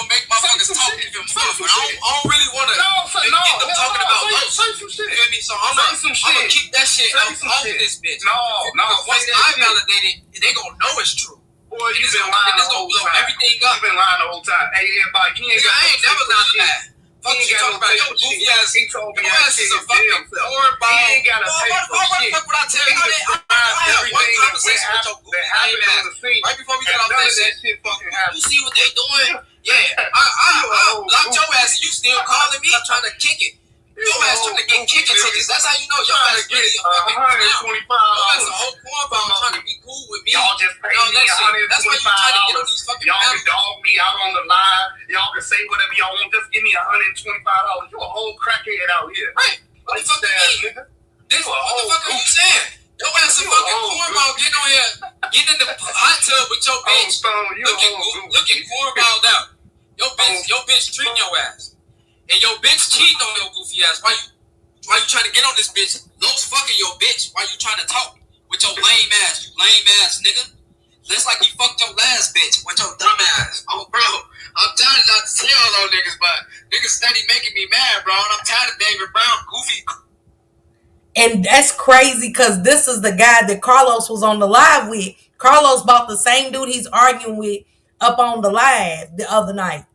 make motherfuckers talk even more. But I don't really wanna get them talking about life. You feel me? So I'm gonna keep that shit off this bitch. Once I validate it, they gonna know it's true. Boy, you been lying the whole time. Everything up. You been lying the whole time. Hey, everybody, you ain't got I ain't never lied to that. Fuck you talking about your goofy ass. He told me your ass is a fucking cornball. He ain't gotta pay for shit. Fuck what I tell you. I had one conversation with your goofy ass right before we got off that shit. You see what they doing? Yeah, I blocked your ass and you still calling me trying to kick it. Your ass trying to get kicking tickets. That's how you know your ass really a fucking clown. Your ass a whole cornball trying to be cool with me. Y'all just pay me $125. That's why you trying to get on these fucking y'all can dog me out on the live. Y'all can say whatever y'all want. Just give me $125. You a whole crackhead out here. Right. What the fuck you mean? What the fuck are you saying? Your ass a fucking cornball. Get on here. Get in the hot tub with your bitch. Looking cornballed out. Your bitch treating your ass. And your bitch cheating on your goofy ass. Why you trying to get on this bitch? Lowe's fucking your bitch. Why you trying to talk with your lame ass? You lame ass nigga. Looks like you fucked your last bitch with your dumb ass. Oh, bro. I'm tired not to tell those niggas, but niggas steady making me mad, bro. And I'm tired of David Brown goofy. And that's crazy because this is the guy that Carlos was on the live with. Carlos bought the same dude he's arguing with up on the live the other night.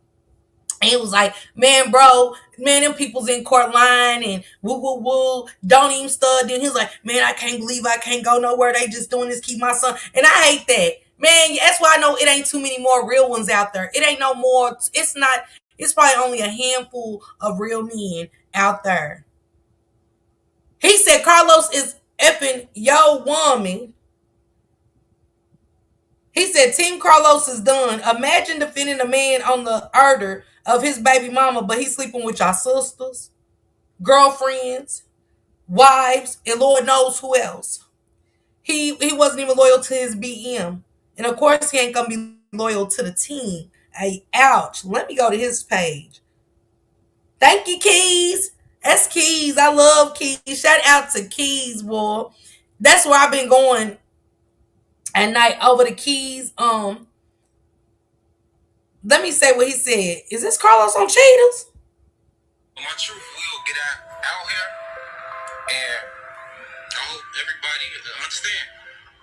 And he was like, man, bro, them people's in court line and woo, don't even stud. Then he was like, man, I can't believe I can't go nowhere. They just doing this, keep my son. And I hate that. Man, that's why I know it ain't too many more real ones out there. It ain't no more. It's probably only a handful of real men out there. He said Carlos is effing yo woman. He said Team Carlos is done. Imagine defending a man on the murder of his baby mama, but he's sleeping with your sisters, girlfriends, wives, and Lord knows who else. He wasn't even loyal to his BM. And of course he ain't gonna be loyal to the team. Hey, ouch. Let me go to his page. Thank you, Keys. That's Keys. I love Keys. Shout out to Keys, boy. That's where I've been going at night over the Keys. Let me say what he said. Is this Carlos on Cheetahs? My truth will get out here, and I hope everybody understand.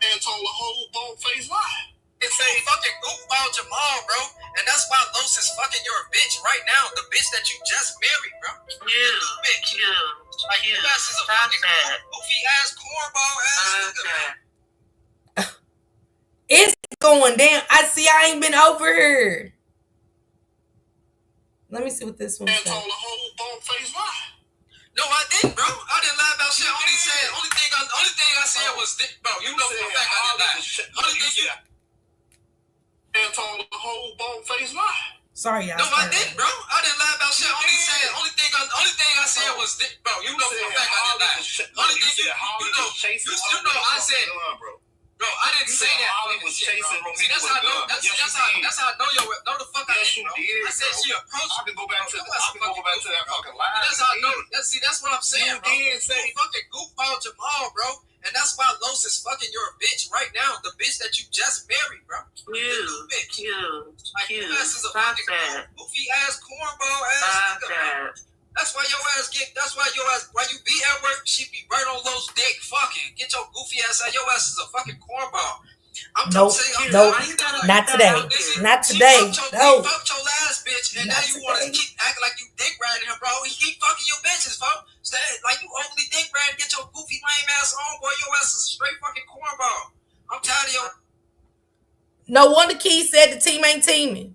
And told a whole bald-faced lie. It's a fucking goofball Jamal, bro. And that's why Los is fucking your bitch right now. The bitch that you just married, bro. Yeah, bitch. Like, you guys is a fucking goofy ass cornball ass nigga. It's going down. I ain't been over here. Let me see what this one and says. told a whole bald-faced lie. No, I didn't, bro. I didn't lie about shit. Only thing I said was, bro, you know for a fact I didn't lie. Only thing you... And told a whole bald-faced lie. Sorry, y'all. No, I didn't, bro. I didn't lie about shit. Only thing I said was, bro, you know for a fact I didn't lie. Only thing you know, I said, Bro, I didn't say that. Holly was chasing Romeo. See, that's how I know. That's how I know your. No, the fuck I Yes, didn't, you bro. did, I said bro. she approached I can me. go back to that fucking line. That's how I know. That's what I'm saying, You bro. did say- You fucking goofball Jamal, bro. And that's why Los is fucking your bitch right now. The bitch that you just married, bro. The new bitch. Like, your ass is a fucking goofy ass cornball ass nigga, bro. That's why your ass why you be at work, she be right on Lo's dick fucking. Get your goofy ass out. Your ass is a fucking cornball. Nope, not today. Not today. No. He fucked your last bitch, and now you want to keep acting like you dick riding him, bro. He keep fucking your bitches, folks. Like you overly dick riding, get your goofy lame ass on, boy. Your ass is a straight fucking cornball. I'm tired of your. No wonder Keys said the team ain't teaming.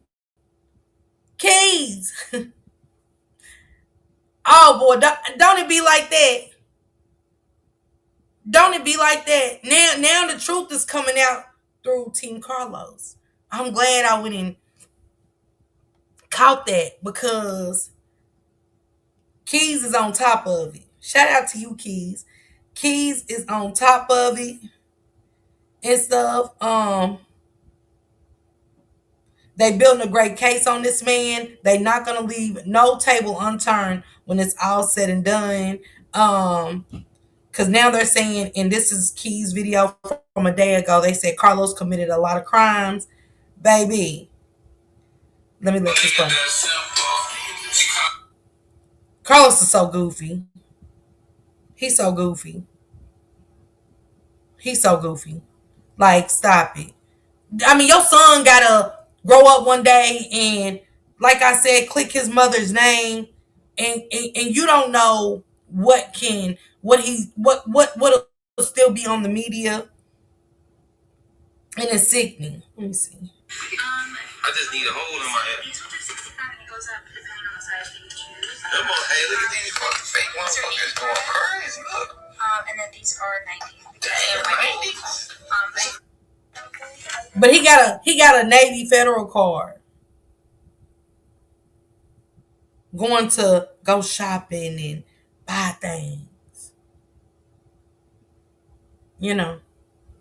Keys. Oh boy, don't it be like that? Don't it be like that? Now the truth is coming out through Team Carlos. I'm glad I went and caught that because Keys is on top of it. Shout out to you, Keys. Keys is on top of it and stuff. They building a great case on this man. They not gonna leave no table unturned when it's all said and done. Because now they're saying, and this is Keys' video from a day ago, they said Carlos committed a lot of crimes. Baby, let me let this play. Carlos is so goofy. He's so goofy. He's so goofy. Like, stop it. I mean, your son gotta grow up one day and, like I said, click his mother's name, and you don't know what'll still be on the media, and it's sickening. Let me see. I just need a hole in my head. Hey, look at these fucking fake motherfuckers going crazy. Look. And then these are 90. Damn, But he got a Navy Federal card. Going to go shopping and buy things. You know,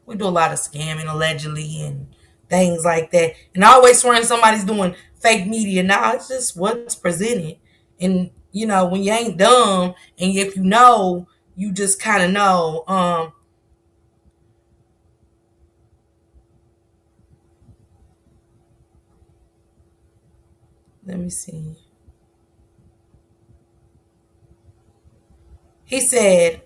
we do a lot of scamming allegedly and things like that. And always swearing somebody's doing fake media. Nah, it's just what's presented. And you know, when you ain't dumb and if you know, you just kind of know. Let me see. He said,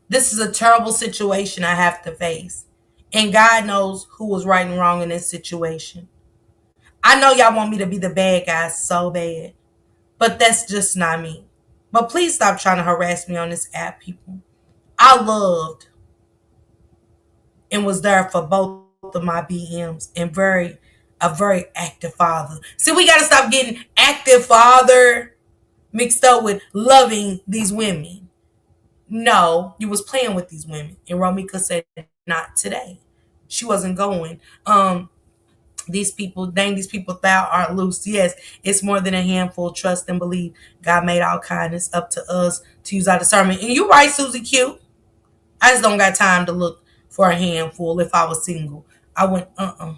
"This is a terrible situation I have to face. And God knows who was right and wrong in this situation. I know y'all want me to be the bad guy so bad, but that's just not me. But please stop trying to harass me on this app, people. I loved and was there for both of my BMs and a very active father. See, we got to stop getting active father mixed up with loving these women. No, you was playing with these women. And Romika said, not today. She wasn't going. These people, dang, these people thou art loose. Yes, it's more than a handful. Trust and believe. God made all kindness up to us to use our discernment. And you're right, Susie Q. I just don't got time to look for a handful. If I was single, I went, I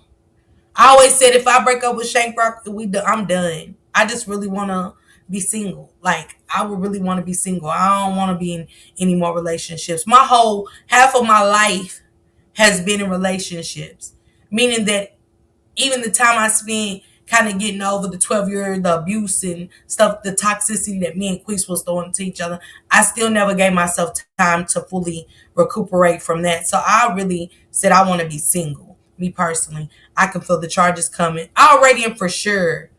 always said if I break up with Shank Rock, I'm done. I just really want to be single. Like, I would really want to be single. I don't want to be in any more relationships. My whole half of my life has been in relationships, meaning that even the time I spent kind of getting over the 12-year, the abuse and stuff, the toxicity that me and Queese was throwing to each other, I still never gave myself time to fully recuperate from that. So I really said I want to be single. Me personally, I can feel the charges coming. Oh, Radiant for sure.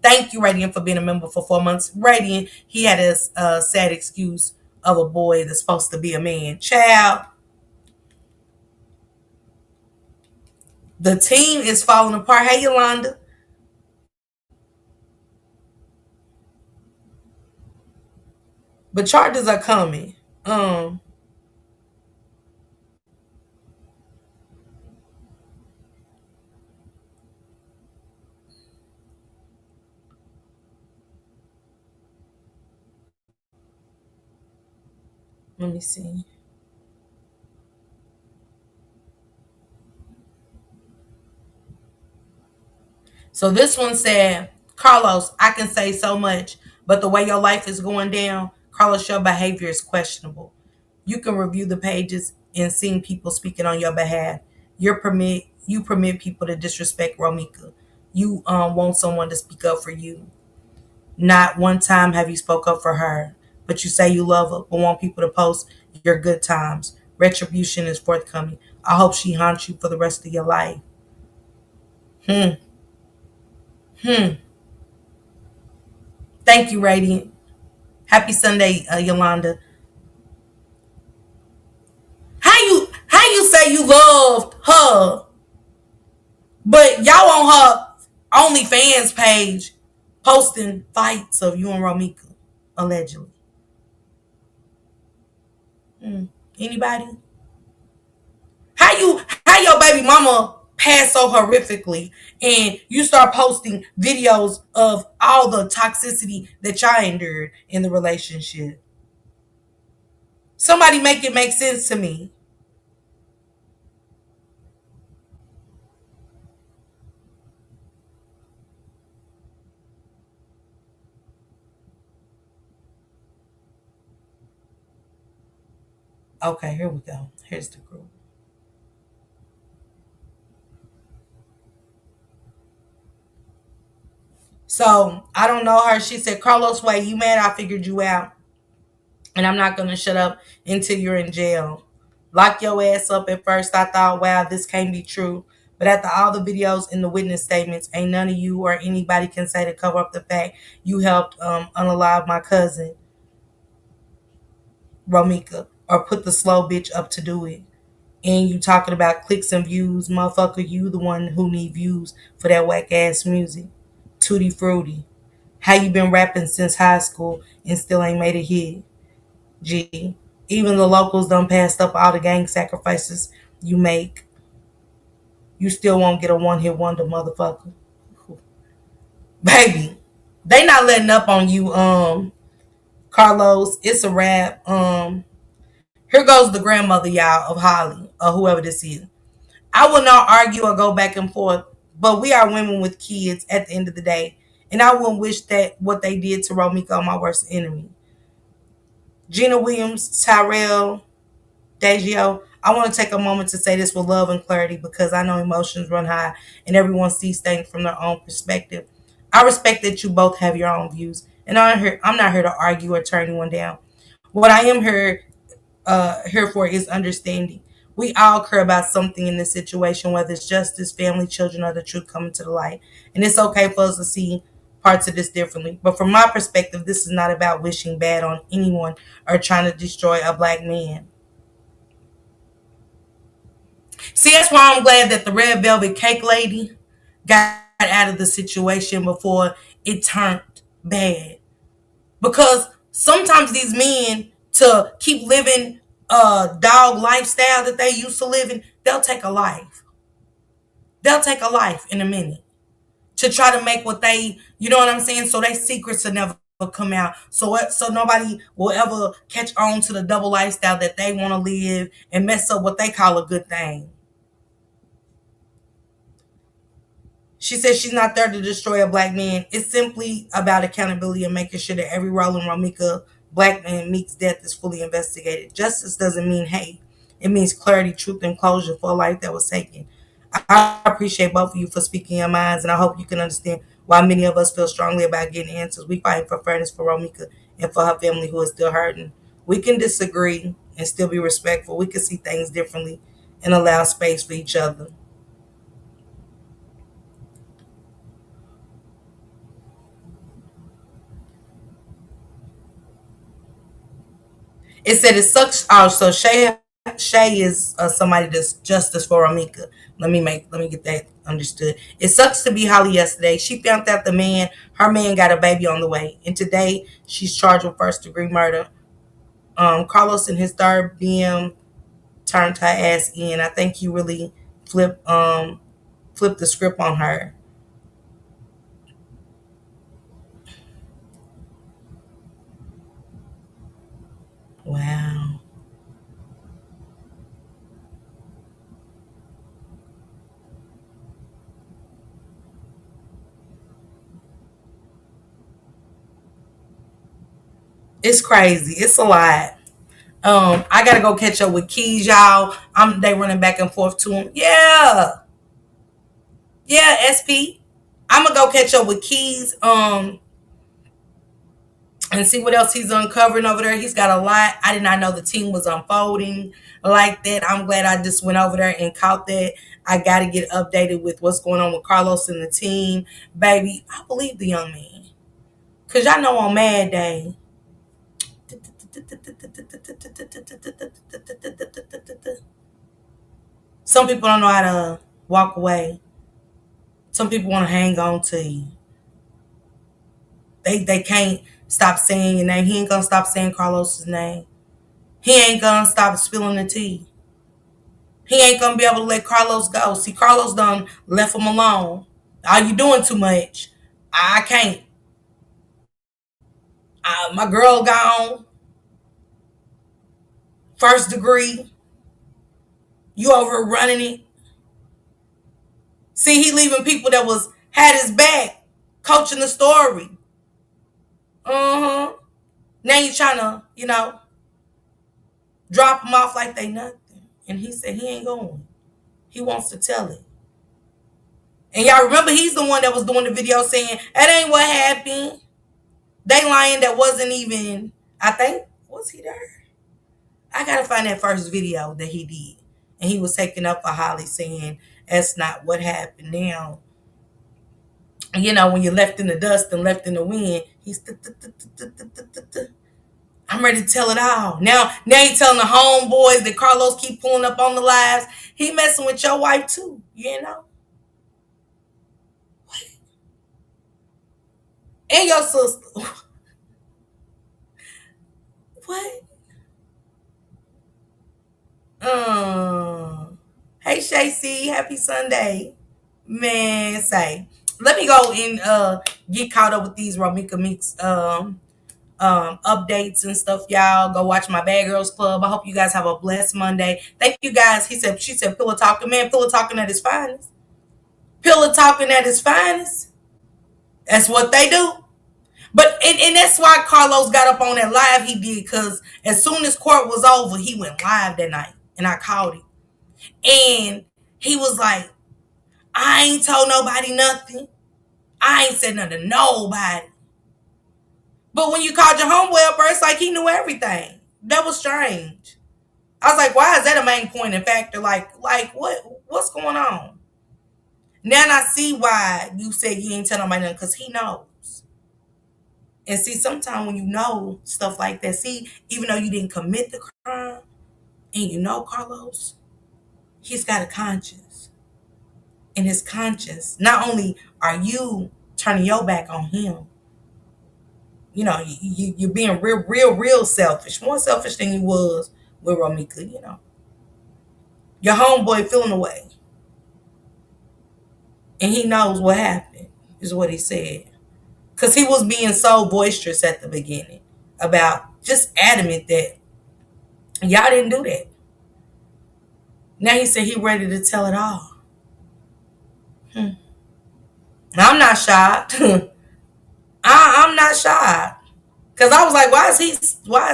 Thank you, Radiant, for being a member for 4 months. Radiant, he had a sad excuse of a boy that's supposed to be a man. Child. The team is falling apart. Hey, Yolanda. But charges are coming. Let me see. So this one said, Carlos, I can say so much, but the way your life is going down, Carlos, your behavior is questionable. You can review the pages and seeing people speaking on your behalf. You permit people to disrespect Romika. You want someone to speak up for you. Not one time have you spoke up for her, but you say you love her, but want people to post your good times. Retribution is forthcoming. I hope she haunts you for the rest of your life. Hmm. Hmm. Thank you, Radiant. Happy Sunday, Yolanda. How you say you loved her, but y'all on her OnlyFans page posting fights of you and Romika, allegedly. Anybody? How your baby mama passed so horrifically and you start posting videos of all the toxicity that y'all endured in the relationship? Somebody make it make sense to me. Okay, here we go. Here's the group. So I don't know her. She said, Carlos, wait, you mad? I figured you out. And I'm not going to shut up until you're in jail. Lock your ass up. At first, I thought, wow, this can't be true. But after all the videos and the witness statements, ain't none of you or anybody can say to cover up the fact you helped unalive my cousin, Romika, or put the slow bitch up to do it. And you talking about clicks and views, motherfucker, you the one who need views for that whack ass music. Tutti Frutti. How you been rapping since high school and still ain't made a hit? G. Even the locals done passed up all the gang sacrifices you make. You still won't get a one-hit wonder, motherfucker. Baby, they not letting up on you, Carlos. It's a wrap. Here goes the grandmother, y'all, of Holly, or whoever this is. I will not argue or go back and forth, but we are women with kids at the end of the day. And I wouldn't wish that what they did to Romika on my worst enemy. Gina Williams, Tyrell, Dagio, I want to take a moment to say this with love and clarity because I know emotions run high and everyone sees things from their own perspective. I respect that you both have your own views, and I'm not here to argue or turn anyone down. What I am here for is understanding. We all care about something in this situation, whether it's justice, family, children, or the truth coming to the light. And it's okay for us to see parts of this differently. But from my perspective, this is not about wishing bad on anyone or trying to destroy a black man. See, that's why I'm glad that the red velvet cake lady got out of the situation before it turned bad. Because sometimes these men, to keep living a dog lifestyle that they used to live in, they'll take a life. They'll take a life in a minute to try to make what they, you know what I'm saying? So their secrets will never come out. So nobody will ever catch on to the double lifestyle that they want to live and mess up what they call a good thing. She says she's not there to destroy a black man. It's simply about accountability and making sure that every role in Romika Black man Meek's death is fully investigated. Justice doesn't mean hate. It means clarity, truth, and closure for a life that was taken. I appreciate both of you for speaking your minds, and I hope you can understand why many of us feel strongly about getting answers. We fight for fairness for Romika and for her family who is still hurting. We can disagree and still be respectful. We can see things differently and allow space for each other. It said it sucks. Oh, so Shay is somebody that's justice for Ramika. Let me get that understood. It sucks to be Holly yesterday. She found out her man got a baby on the way, and today she's charged with first degree murder. Carlos in his third BM turned her ass in. I think he really flipped the script on her. Wow. It's crazy. It's a lot. I gotta go catch up with Keys, y'all. They running back and forth to him. Yeah. SP. I'm gonna go catch up with Keys. And see what else he's uncovering over there. He's got a lot. I did not know the team was unfolding like that. I'm glad I just went over there and caught that. I got to get updated with what's going on with Carlos and the team. Baby, I believe the young man. Because y'all know on Mad Day, some people don't know how to walk away. Some people want to hang on to you. They can't stop saying your name. He ain't going to stop saying Carlos's name. He ain't going to stop spilling the tea. He ain't going to be able to let Carlos go. See, Carlos done left him alone. Are you doing too much? I can't. My girl gone. First degree. You over running it. See, he leaving people that had his back, coaching the story. Now you trying to, drop him off like they nothing. And he said he ain't going. He wants to tell it. And y'all remember he's the one that was doing the video saying, that ain't what happened. They lying that wasn't even, I think, was he there? I got to find that first video that he did. And he was taking up for Holly saying, that's not what happened now. When you're left in the dust and left in the wind, he's I'm ready to tell it all. Now he telling the homeboys that Carlos keep pulling up on the lives. He messing with your wife too, What? And your sister. What? Hey Shay, happy Sunday. Man, let me go and get caught up with these Romika Mix updates and stuff, y'all. Go watch my Bad Girls Club. I hope you guys have a blessed Monday. Thank you guys. She said pillow talking. Man, pillow talking at his finest. Pillow talking at his finest. That's what they do. But and that's why Carlos got up on that live he did, because as soon as court was over, he went live that night. And I called him. And he was like, I ain't told nobody nothing. I ain't said nothing to nobody. But when you called your homeboy up, it's like he knew everything. That was strange. I was like, why is that a main point and factor? Like what's going on? Now I see why you said you ain't tell nobody nothing, because he knows. And see, sometimes when you know stuff like that, see, even though you didn't commit the crime, and Carlos, he's got a conscience. And his conscience, not only are you turning your back on him, you're being real selfish, more selfish than you was with Romika, Your homeboy feeling away. And he knows what happened, is what he said. Because he was being so boisterous at the beginning about, just adamant that y'all didn't do that. Now he said he ready to tell it all. I'm not shocked. I'm not shocked. Because I was like, why is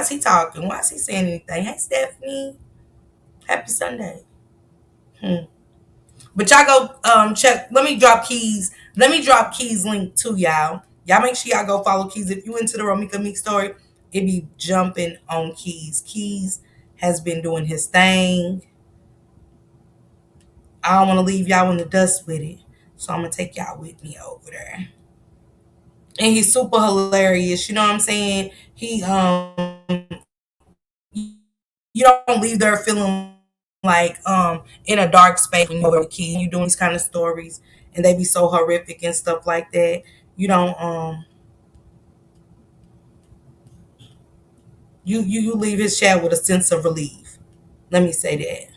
he talking? Why is he saying anything? Hey, Stephanie. Happy Sunday. But y'all go check. Let me drop Keys link to y'all. Y'all make sure y'all go follow Keys. If you into the Romika Meek story, it be jumping on Keys. Keys has been doing his thing. I don't want to leave y'all in the dust with it. So I'm going to take y'all with me over there. And he's super hilarious. You know what I'm saying? He, you don't leave there feeling like in a dark space when you're a kid and you're doing these kind of stories and they be so horrific and stuff like that. You don't you leave his chat with a sense of relief. Let me say that.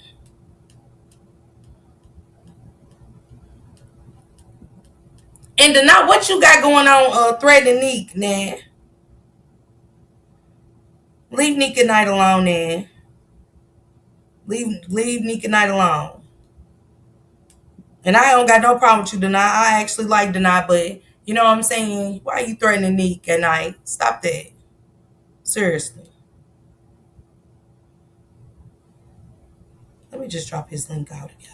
And now what you got going on threatening Neek, nah? Leave Neek at night alone, nah. Leave Neek at night alone. And I don't got no problem with you, Deny. I actually like Deny, but you know what I'm saying? Why are you threatening Neek at night? Stop that. Seriously. Let me just drop his link out together.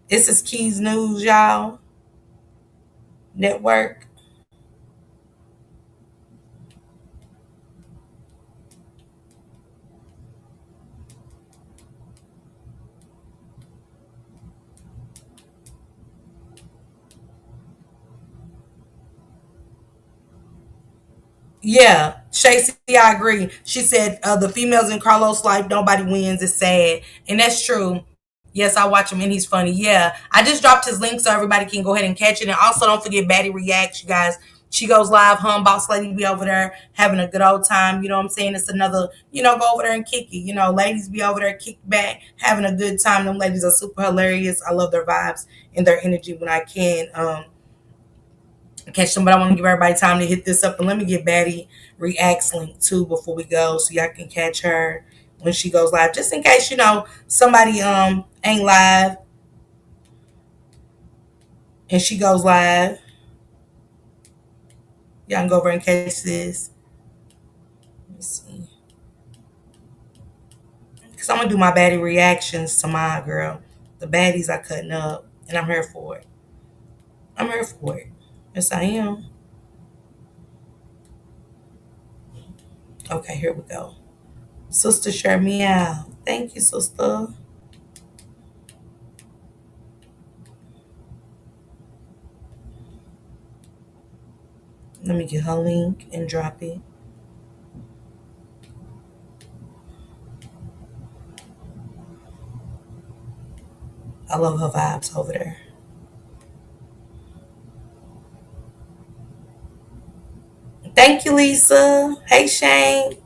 This is Keys News, y'all. Network. Yeah, Shacey, I agree. She said the females in Carlos' life, nobody wins. It's sad, and that's true. Yes, I watch him and he's funny. Yeah, I just dropped his link so everybody can go ahead and catch it. And also, don't forget Batty Reacts, you guys. She goes live. Boss Lady be over there having a good old time. You know what I'm saying? It's another, go over there and kick it. Ladies be over there, kick back, having a good time. Them ladies are super hilarious. I love their vibes and their energy when I can. Catch them, but I want to give everybody time to hit this up. And let me get Batty Reacts link too before we go, so y'all can catch her when she goes live, just in case somebody ain't live and she goes live. Y'all can go over and catch this. Let me see, because I'm gonna do my Batty reactions to my girl. The baddies are cutting up, and I'm here for it. I'm here for it. Yes, I am. Okay, here we go. Sister, share me out. Thank you, sister. Let me get her link and drop it. I love her vibes over there. Thank you, Lisa. Hey, Shane.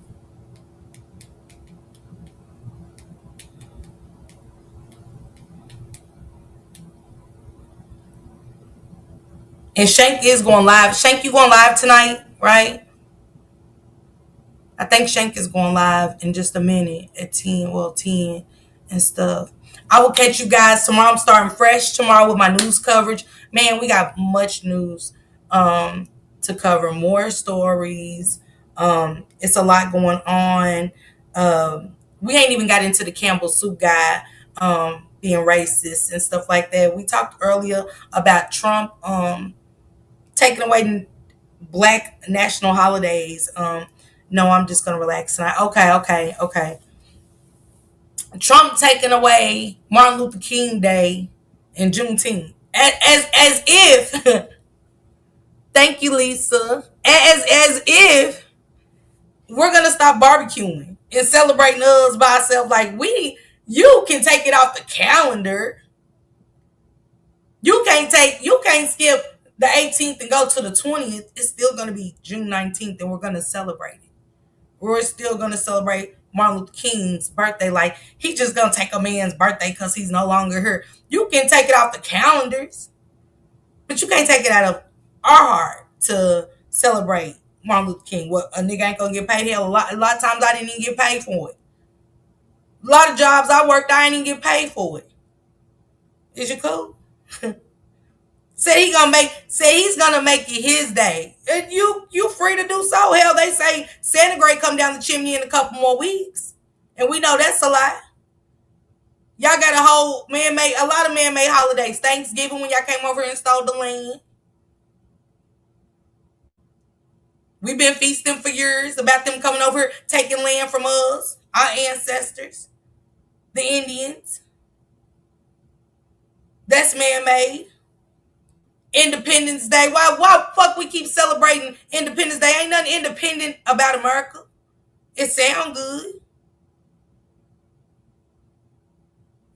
And Shank is going live. Shank, you going live tonight, right? I think Shank is going live in just a minute at 10 and stuff. I will catch you guys tomorrow. I'm starting fresh tomorrow with my news coverage. Man, we got much news to cover, more stories. It's a lot going on. We ain't even got into the Campbell soup guy being racist and stuff like that. We talked earlier about Trump taking away Black national holidays. No, I'm just gonna relax tonight. Okay. Trump taking away Martin Luther King Day and Juneteenth, as if. Thank you, Lisa. As if we're gonna stop barbecuing and celebrating us by ourselves. Like you can take it off the calendar. You can't skip the 18th and go to the 20th. It's still gonna be June 19th, and we're gonna celebrate it. We're still gonna celebrate Martin Luther King's birthday. Like, he's just gonna take a man's birthday because he's no longer here. You can take it off the calendars, but you can't take it out of our heart to celebrate Martin Luther King. What, a nigga ain't gonna get paid? Hell, a lot of times I didn't even get paid for it. A lot of jobs I worked, I ain't even get paid for it. Is you cool? Say he's gonna make it his day. And you free to do so. Hell, they say Santa Gray come down the chimney in a couple more weeks. And we know that's a lie. Y'all got a lot of man-made holidays. Thanksgiving, when y'all came over and stole the land. We've been feasting for years about them coming over, taking land from us, our ancestors, the Indians. That's man-made. Independence Day. Why fuck we keep celebrating Independence Day? Ain't nothing independent about America. It sound good.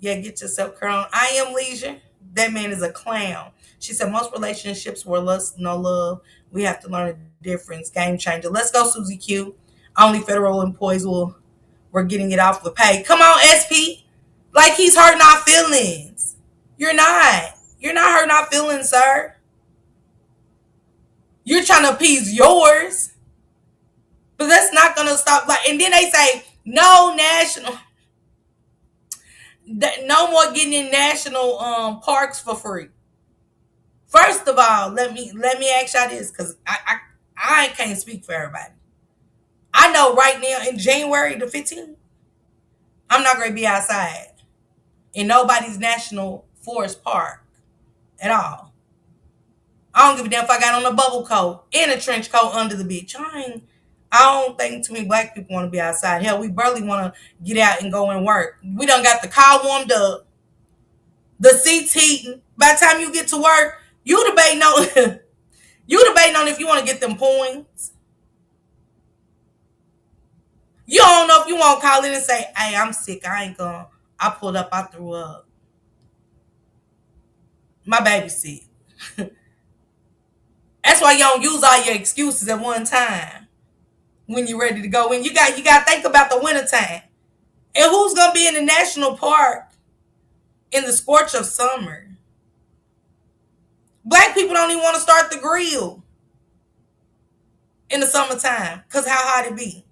Yeah, get yourself crowned. I am Leisure. That man is a clown. She said most relationships were lust, no love. We have to learn the difference. Game changer. Let's go, Susie Q. Only federal employees were getting it off with pay. Come on, SP. Like he's hurting our feelings. You're not. You're not hurting our feelings, sir. You're trying to appease yours. But that's not going to stop. And then they say, no more getting in national parks for free. First of all, let me ask y'all this, because I can't speak for everybody. I know right now in January the 15th, I'm not gonna be outside in nobody's national forest park at all. I don't give a damn if I got on a bubble coat and a trench coat under the bitch. I don't think too many black people want to be outside. Hell, we barely want to get out and go and work. We done got the car warmed up, the seats heating. By the time you get to work, you debating on if you want to get them points. You don't know if you want to call in and say, "Hey, I'm sick. I ain't gonna. I pulled up. I threw up. My baby sick." That's why you don't use all your excuses at one time when you're ready to go in. You got to think about the wintertime. And who's going to be in the national park in the scorch of summer? Black people don't even want to start the grill in the summertime because how hot it be.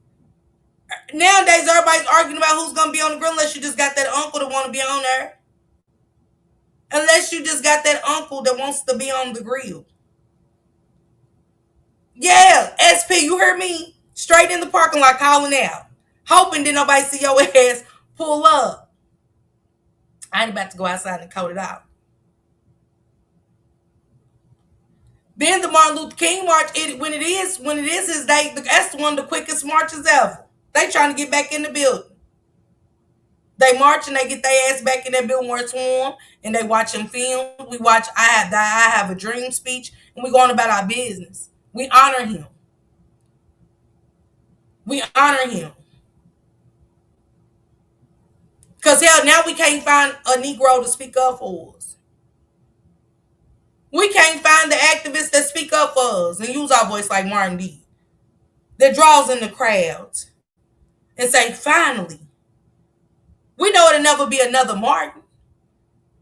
Nowadays, everybody's arguing about who's going to be on the grill unless you just got that uncle that want to be on there. Unless you just got that uncle that wants to be on the grill. Yeah, SP, you heard me? Straight in the parking lot calling out. Hoping that nobody see your ass pull up. I ain't about to go outside and coat it out. Then the Martin Luther King march, when it is his day, that's one of the quickest marches ever. They trying to get back in the building. They march and they get their ass back in that building where it's warm, and they watching film. We watch I Have a Dream speech, and we going about our business. We honor him. We honor him. Because hell, now we can't find a Negro to speak up for us. We can't find the activists that speak up for us and use our voice like Martin did. That draws in the crowds and say, finally. We know it'll never be another Martin.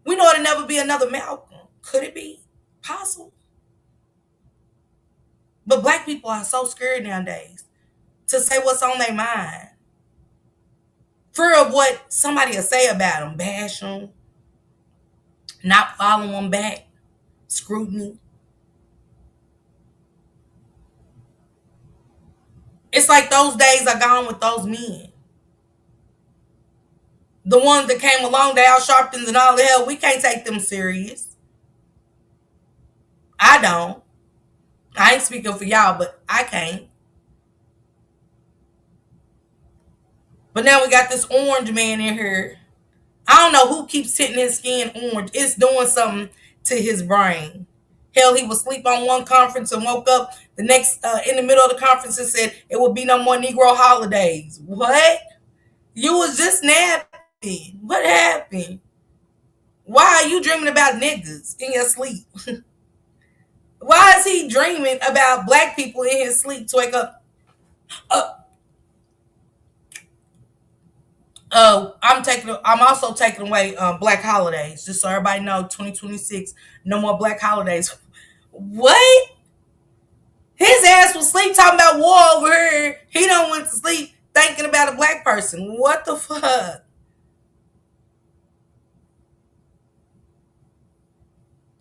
We know it'll never be another Malcolm. Could it be possible? But black people are so scared nowadays to say what's on their mind. Fear of what somebody will say about them, bash them, not follow them back, scrutiny. It's like those days are gone with those men. The ones that came along, the Al Sharptons and all the hell, we can't take them serious. I don't. I ain't speaking for y'all, but I can't. But now we got this orange man in here. I don't know who keeps hitting his skin orange. It's doing something to his brain. Hell, he was asleep on one conference and woke up the next in the middle of the conference and said it would be no more Negro holidays. What? You was just napping. What happened? Why are you dreaming about niggas in your sleep? Why is he dreaming about black people in his sleep to wake up? I'm also taking away black holidays. Just so everybody know, 2026, no more black holidays. What? His ass was asleep talking about war over here. He don't went to sleep thinking about a black person. What the fuck?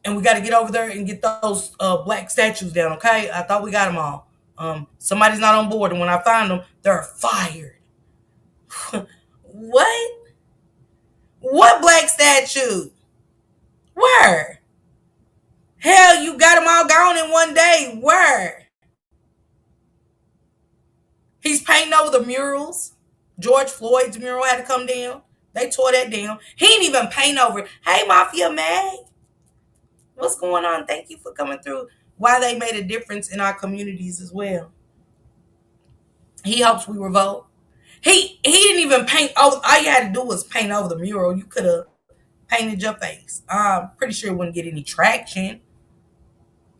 And we got to get over there and get those black statues down, okay? I thought we got them all. Somebody's not on board, and when I find them, they're fired. What? What black statue? Where? Hell, you got them all gone in one day. Where? He's painting over the murals. George Floyd's mural had to come down. They tore that down. He didn't even paint over it. Hey, Mafia Mag. What's going on? Thank you for coming through. Why they made a difference in our communities as well. He hopes we revolt. He didn't even paint. All you had to do was paint over the mural. You could have painted your face. I'm pretty sure it wouldn't get any traction.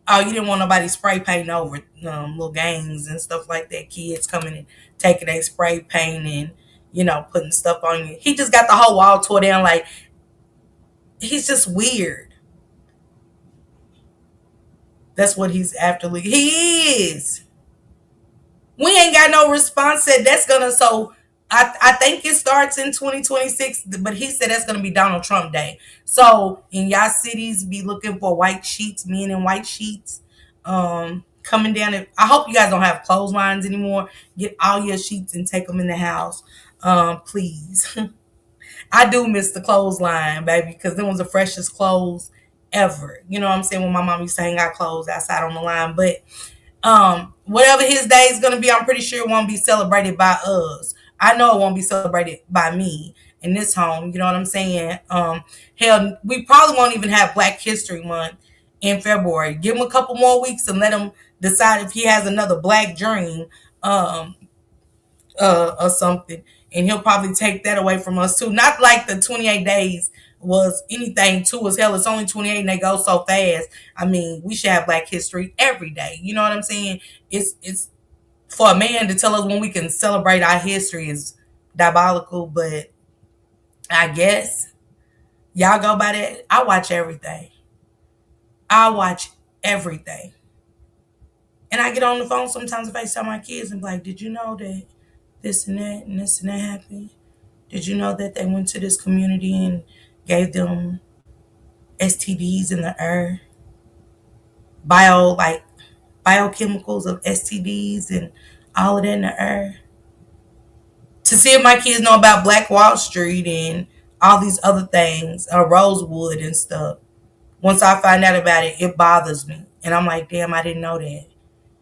Oh, you didn't want nobody spray painting over little gangs and stuff like that. Kids coming and taking a spray paint and, putting stuff on you. He just got the whole wall tore down. Like, he's just weird. That's what he's after. He is. We ain't got no response that that's gonna so I think it starts in 2026, but he said that's gonna be Donald Trump Day. So in y'all cities, be looking for white sheets, men in white sheets, coming down. I hope you guys don't have clotheslines anymore. Get all your sheets and take them in the house, please. I do miss the clothesline, baby, because them was the freshest clothes ever. You know what I'm saying? When my mom used to hang out clothes outside on the line, but whatever his day is gonna be, I'm pretty sure it won't be celebrated by us. I know it won't be celebrated by me in this home. You know what I'm saying? Hell, we probably won't even have Black History Month in February. Give him a couple more weeks and let him decide if he has another Black dream, um, or something, and he'll probably take that away from us too. Not like the 28 days was anything to us. Hell, it's only 28 and they go so fast. I mean, we should have Black History every day. You know what I'm saying? It's for a man to tell us when we can celebrate our history is diabolical, but I guess y'all go by that. I watch everything. I watch everything. And I get on the phone sometimes if I tell my kids and be like, did you know that this and that and this and that happened? Did you know that they went to this community and gave them STDs in the air? Biochemicals of STDs and all of that in the air. To see if my kids know about Black Wall Street and all these other things, Rosewood and stuff. Once I find out about it, it bothers me. And I'm like, damn, I didn't know that.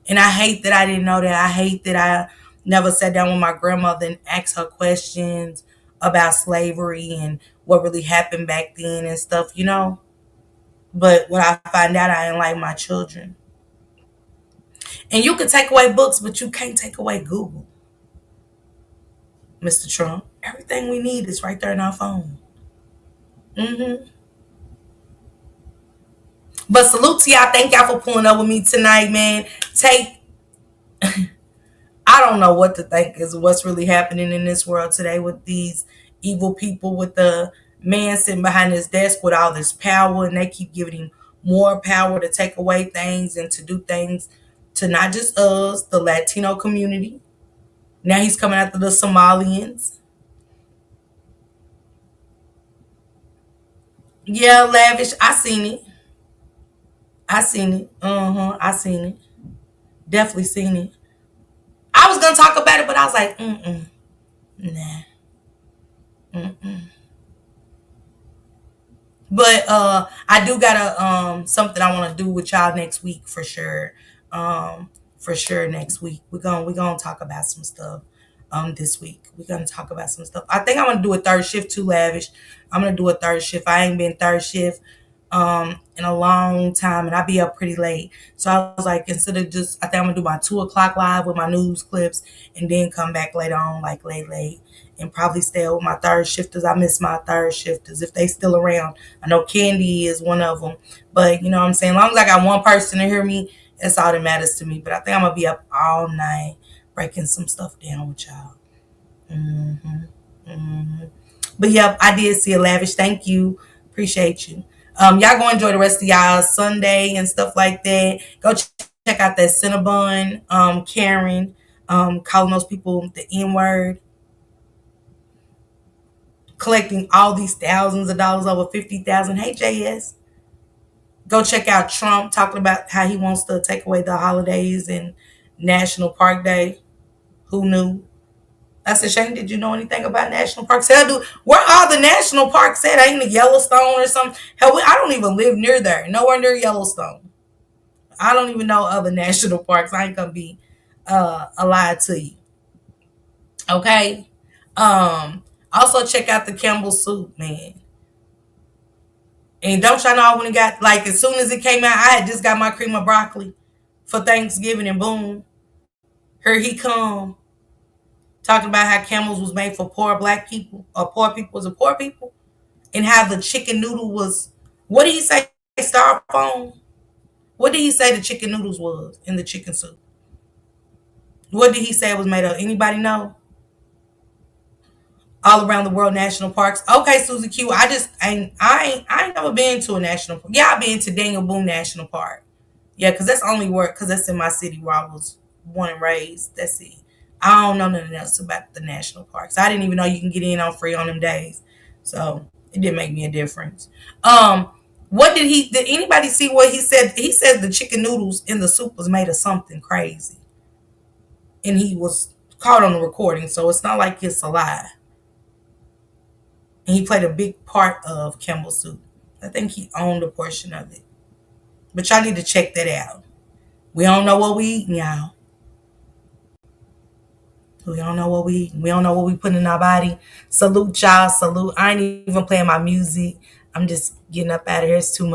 And I hate that I didn't know that. I hate that I never sat down with my grandmother and asked her questions about slavery and what really happened back then and stuff, you know. But when I find out, I ain't like my children. And you can take away books, but you can't take away Google, Mr. Trump. Everything we need is right there in our phone. But salute to y'all. Thank y'all for pulling up with me tonight, man. I don't know what to think is what's really happening in this world today with these evil people, with the man sitting behind his desk with all this power, and they keep giving him more power to take away things and to do things to not just us, the Latino community. Now he's coming after the Somalians. Yeah, Lavish. I seen it. I seen it. I seen it. Definitely seen it. I was gonna talk about it, but I was like, nah. But I do got a something I want to do with y'all next week for sure. For sure next week we're gonna talk about some stuff. This week we're gonna talk about some stuff. I think I'm gonna do a third shift too, Lavish. I'm gonna do a third shift. I ain't been third shift in a long time, and I be up pretty late. So I was like, instead of just, I think I'm gonna do my 2 o'clock live with my news clips, and then come back later on, like late, and probably stay with my third shifters. I miss my third shifters if they still around. I know Candy is one of them, but you know what I'm saying. As long as I got one person to hear me, that's all that matters to me. But I think I'm gonna be up all night breaking some stuff down with y'all. But yep, I did see a Lavish. Thank you, appreciate you. Y'all go enjoy the rest of y'all Sunday and stuff like that. Go check out that Cinnabon, Karen, calling those people the N-word, collecting all these thousands of dollars, over 50,000. Hey, JS. Go check out Trump talking about how he wants to take away the holidays and National Park Day. Who knew? I said, Shane, did you know anything about national parks? Hell, dude, where are the national parks at? Ain't it Yellowstone or something? Hell, I don't even live near there. Nowhere near Yellowstone. I don't even know other national parks. I ain't gonna be a lie to you. Okay. Also check out the Campbell soup, man. And don't y'all know I went and got, like, as soon as it came out, I had just got my cream of broccoli for Thanksgiving, and boom, here he come. Talking about how Campbell's was made for poor black people, or poor people was a poor people, and how the chicken noodle was, what did he say, styrofoam? What did he say the chicken noodles was in the chicken soup? What did he say it was made of? Anybody know? All around the world national parks. Okay, Susie Q. I ain't never been to a national park. Yeah, I've been to Daniel Boone National Park. Yeah, because that's only where, because that's in my city where I was born and raised. That's it. I don't know nothing else about the national parks. I didn't even know you can get in on free on them days. So it didn't make me a difference. What did anybody see what he said? He said the chicken noodles in the soup was made of something crazy. And he was caught on the recording, so it's not like it's a lie. And he played a big part of Campbell Soup. I think he owned a portion of it. But y'all need to check that out. We don't know what we eating, y'all. We don't know what we eating. We don't know what we put in our body. Salute, y'all. Salute. I ain't even playing my music. I'm just getting up out of here. It's too much.